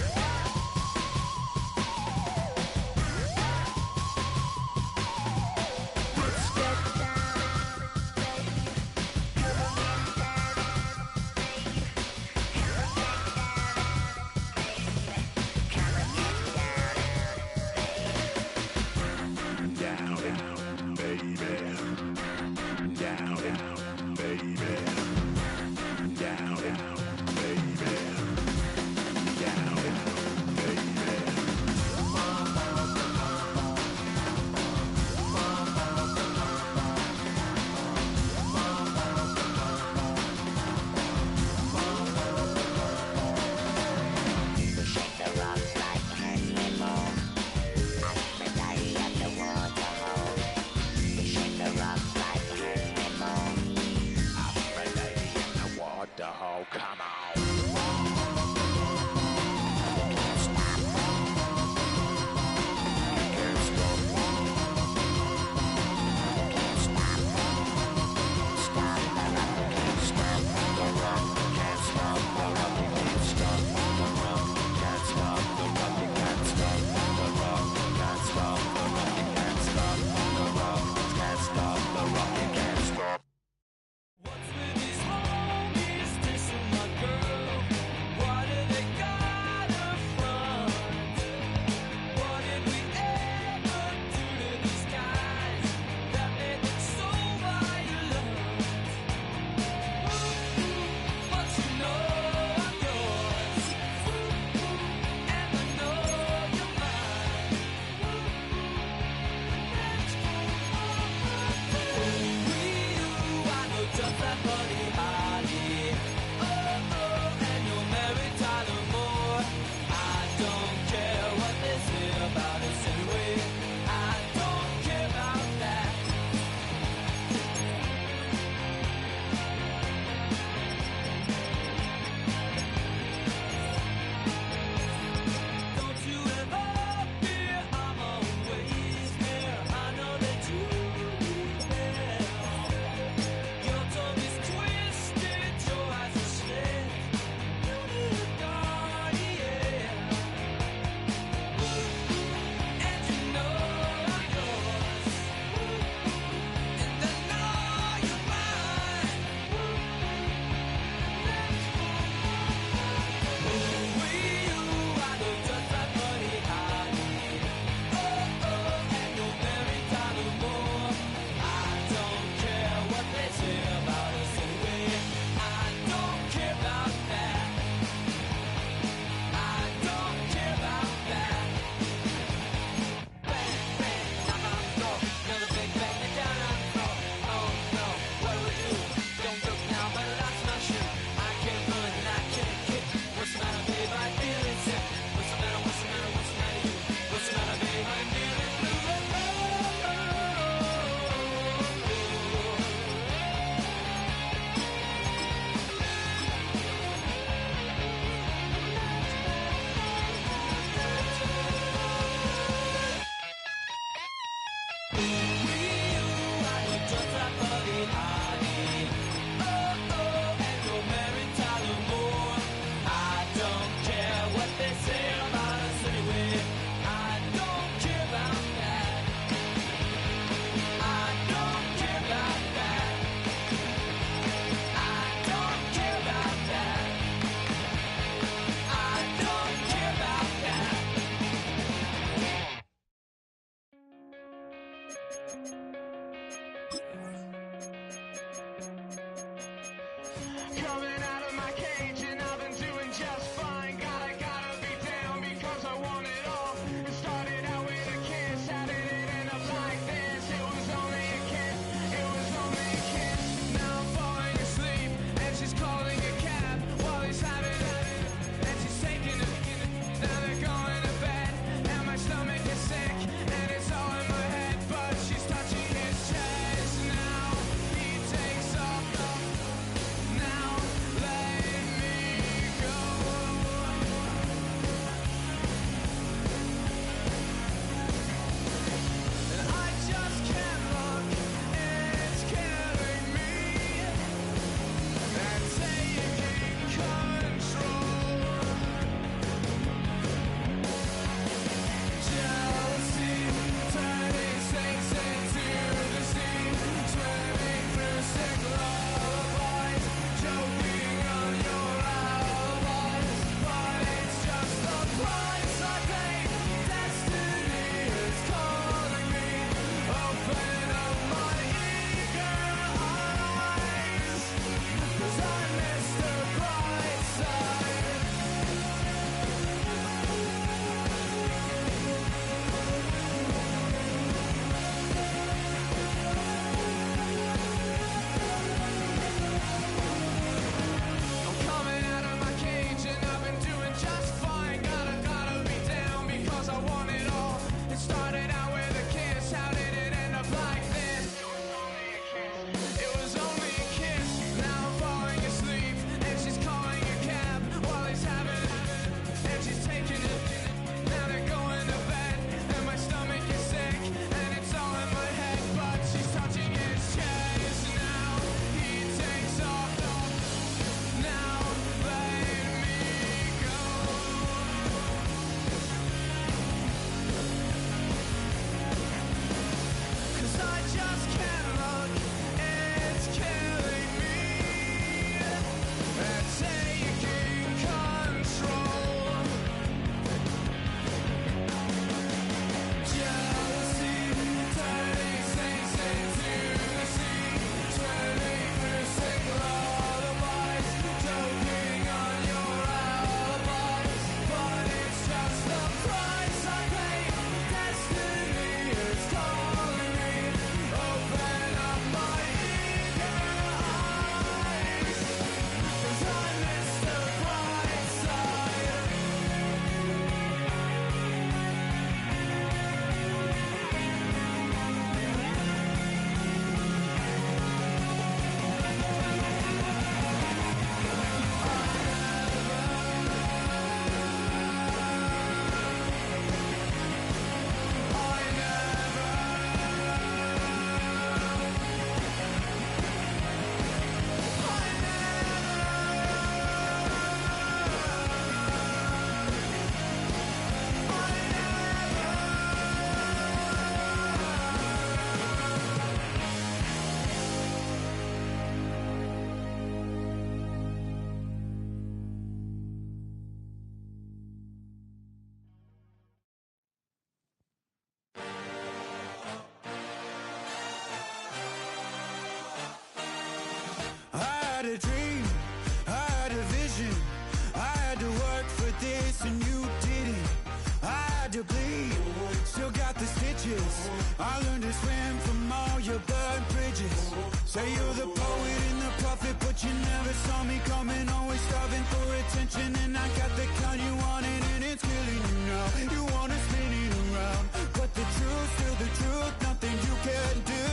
I learned to swim from all your burnt bridges. Say you're the poet and the prophet, but you never saw me coming. Always starving for attention, and I got the kind you wanted, and it's killing you now. You wanna spin it around, but the truth's still the truth. Nothing you can do.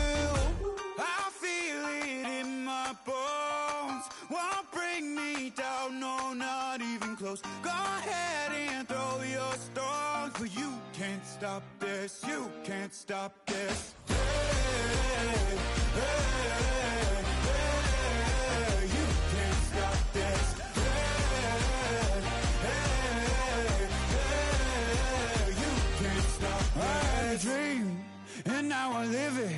I feel it in my bones. Won't bring me down, no, not even close. Go ahead and throw your stones, but you can't stop this. You can't stop this. Hey, hey, hey, you can't stop this. Hey, hey, hey, you can't stop this. I had a dream, and now I live it.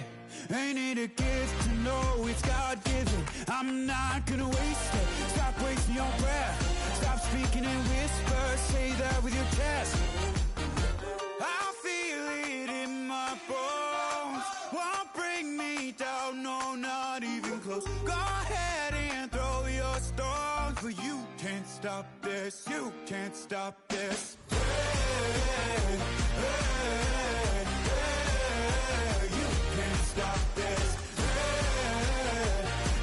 Ain't it a gift to know it's God-given? I'm not gonna waste it. Stop wasting your breath. Stop speaking in whispers. Say that with your chest. I feel it in my bones. Won't bring me down, no, not even close. Go ahead and throw your stones, but you can't stop this. You can't stop this. Hey, hey, hey, you can't stop this.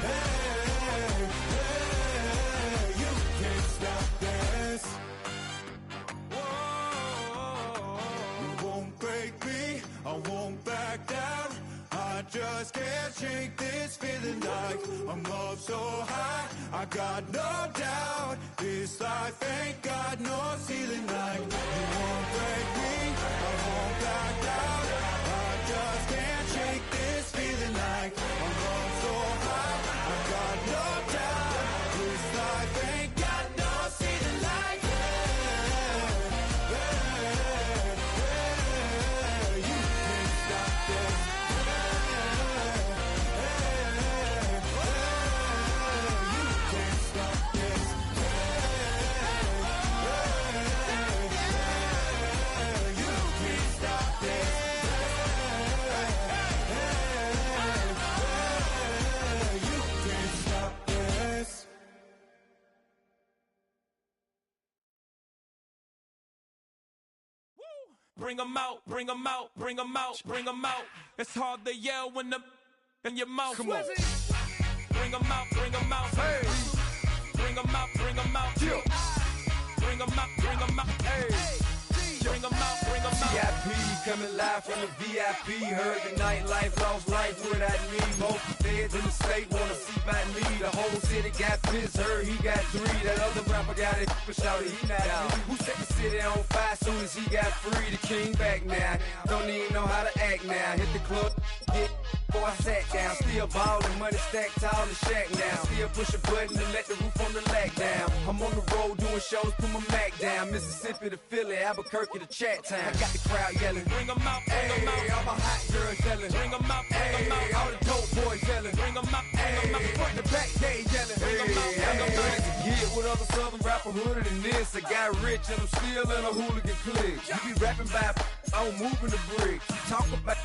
Hey, hey, hey, you can't stop this. Whoa, you won't break me, I won't back down. I just can't shake this feeling like I'm up so high. I got no doubt this life ain't got no ceiling like. You won't break me, I won't back down. I just can't shake this feeling like I'm up so high. I got no doubt this life ain't got no ceiling like. You can't stop this. You can't stop this. You can't stop this. You can't stop this. Bring 'em out, bring 'em out, bring 'em out, bring 'em out. It's hard to yell when the in your mouth. Come on. Bring 'em out, bring 'em out. Hey. Bring 'em out, bring 'em out. Yeah. Bring 'em out, bring 'em out. Hey. Bring 'em out, bring 'em out. VIP coming live from the VIP. Heard the nightlife, lost life without me. Most feds in the state wanna see by me. The whole city got pissed, heard he got 3. That other rapper got it, but shouted he not out. Who set the city on fire soon as he got free? The king back now, don't even know how to act now. Hit the club, get before I sat down. Still ballin', money stacked tall in shack now. Still push a button and let the roof on the lack down. I'm on the road doing shows, put my Mac down. Mississippi to Philly, Albuquerque to Chat Town. I got the crowd yelling, bring 'em out, bring 'em out. All my hot girls yelling, bring 'em out, bring 'em out. All the dope boys yelling, bring 'em out, bring 'em out. Front the back, they yelling, bring 'em out, bring 'em out. To get with other southern rapper hooded than this. I got rich and I'm still in a hooligan clique. You be rapping by, I'm moving the bricks. Talk about,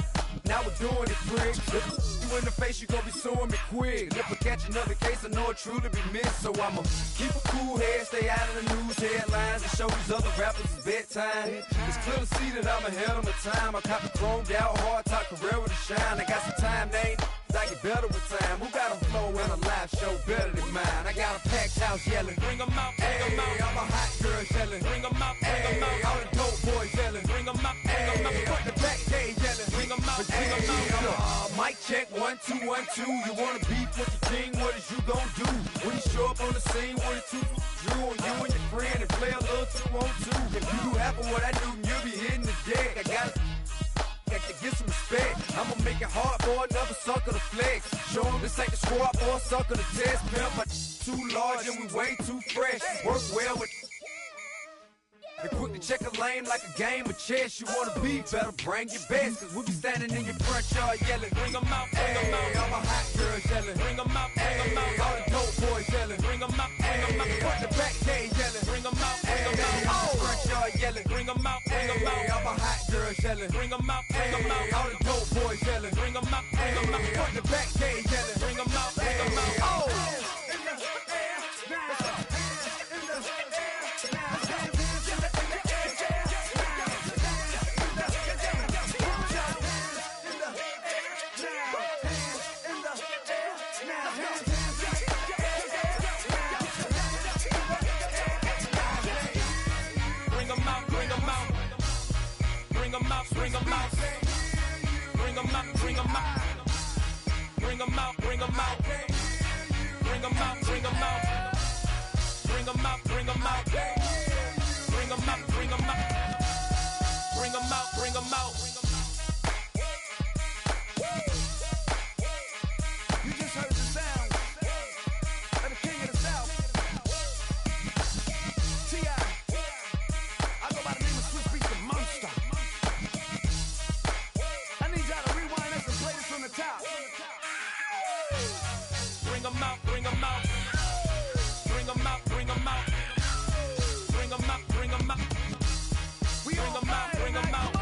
now we're doing it, prick. You in the face, you gon' be suing me quick. If I catch another case, I know it truly be missed. So I'ma keep a cool head, stay out of the news headlines, and show these other rappers it's bedtime. It's clear to see that I'm ahead of my time. I cop the chromed out, hard top career with a shine. I got some time, they ain't I get better with time. Who got a flow and a live show better than mine? I got a packed house yelling, bring 'em out, bring 'em out. All my hot girls yelling, bring 'em out, bring 'em out. All the dope boys yelling, bring 'em out, bring 'em out. Front the back, they yelling, bring 'em out, bring 'em out. Mic check, 1 2 1 2. You wanna beef with the king? What is you gon' do when you show up on the scene? 1 or 2 drew on you and your friend and play a little 2 on 2. If you do half of what I do, you'll be hitting the deck. I got to get some respect. I'ma make it hard for another sucker to flex. Show 'em this ain't the squad or a sucker to test. Pimp, my too large and we way too fresh. Work well with and quick to check a lane like a game of chess. You wanna be better, bring your best. Cause we be standing in your front yard yelling, bring 'em out, bring 'em out. All my hot girls yelling, bring 'em out, bring 'em out. All the dope boys yelling, bring 'em out, bring 'em out. Front the back, they yelling, bring 'em out, bring 'em out. All the front yard yelling, bring 'em out, bring 'em out. All my hot girls yelling, bring 'em out, bring 'em out. All the dope boys yelling, bring 'em out, bring 'em out. Front the back, they yelling, bring 'em out, bring 'em out. Oh! 'em out. Bring 'em out, bring 'em out. Bring 'em out, bring 'em out. Bring 'em out, bring 'em out. Bring 'em out, bring 'em out. Bring 'em out, bring 'em out. Bring 'em out, bring 'em out. You just heard the sound of the king of the South. T.I. I go by the name of Swiss Beats the Monster. I need y'all to rewind this and play this from the top. Bring 'em out, bring 'em out. Bring 'em out, bring 'em out. Bring 'em out, bring 'em out. Bring 'em out, bring 'em out.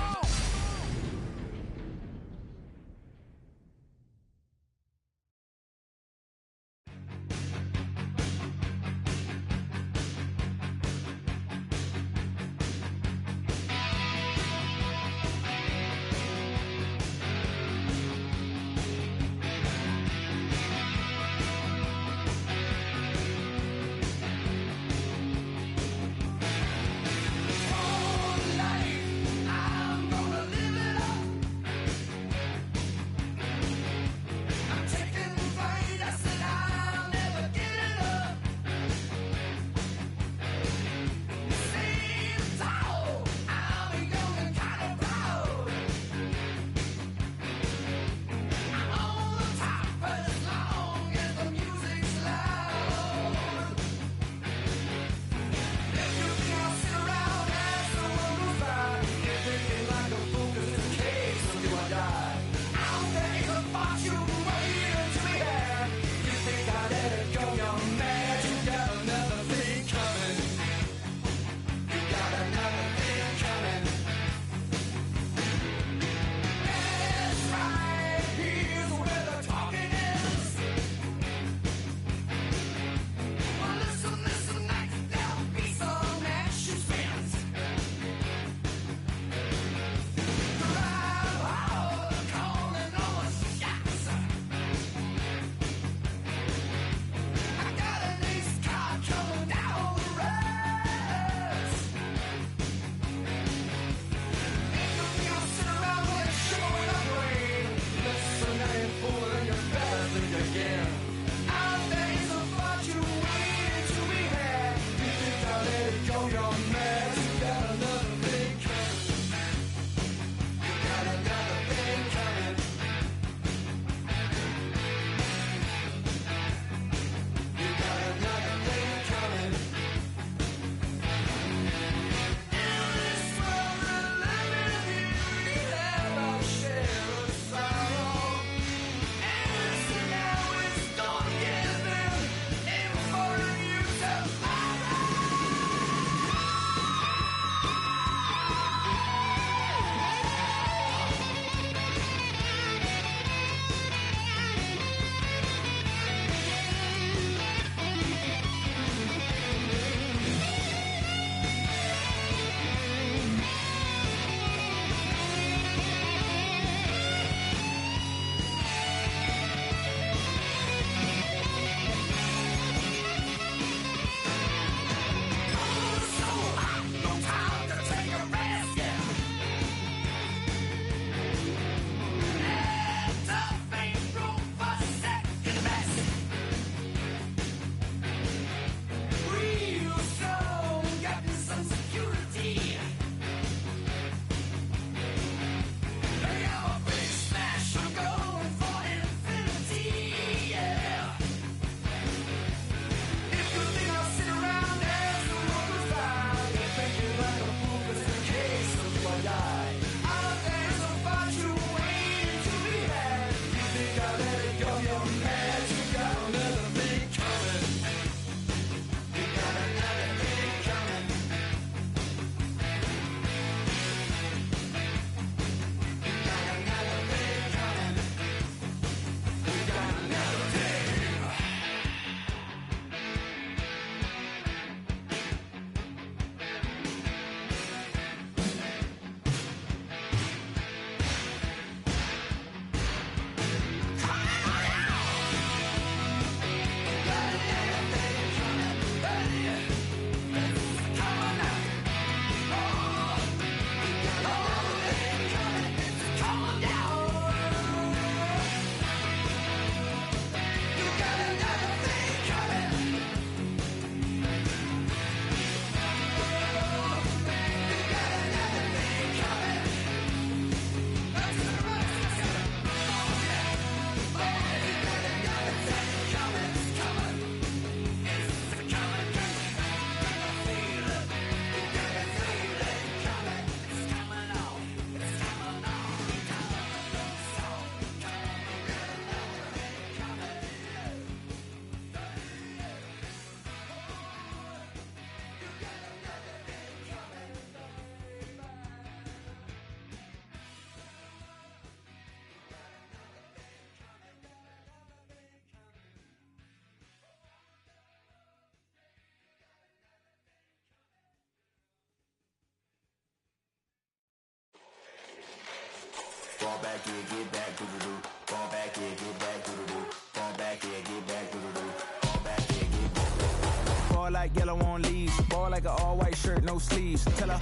Fall back here, get back, doo-doo-doo. Fall back here, get back, doo-doo-doo. Fall back here, get back, doo-doo-doo. Fall back here, get back. Ball like yellow on leaves. Ball like an all-white shirt, no sleeves. Tell her,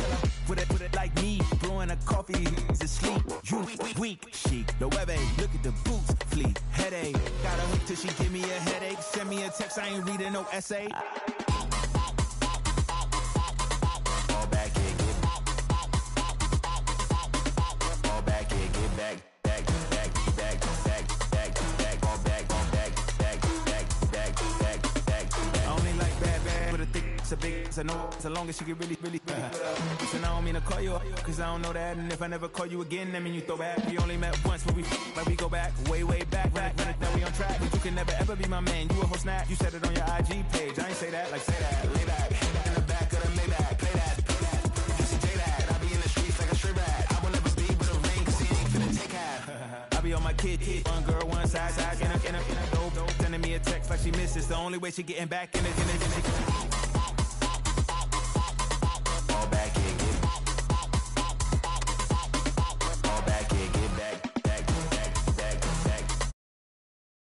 put it like me. Blowing a coffee, he's asleep. You weak, chic. The web look at the boots, fleet. Headache, got a hook till she give me a headache. Send me a text, I ain't reading no essay. Fall back here, get back. Fall back here, get back. Back, back, back, back, back, back. Fall back, back, back, back, back, back, back. I only like bad, but a thick, it's a big, it's a no. So long as she can really put up. Listen, I don't mean to call you up, cause I don't know that. And if I never call you again, that mean you throw back. We only met once, but we go back, way back. Right now we on track. You can never ever be my man. You a whole snap. You said it on your IG page. I ain't say that, like say that. Lay back, in the back of the Maybach. Play that. Just say that. I be in the streets like a stray rat. I will never be with a ring, cause he ain't finna take half. I be on my kid. One girl, one side, in a dope. Sending me a text like she misses. The only way she getting back in it.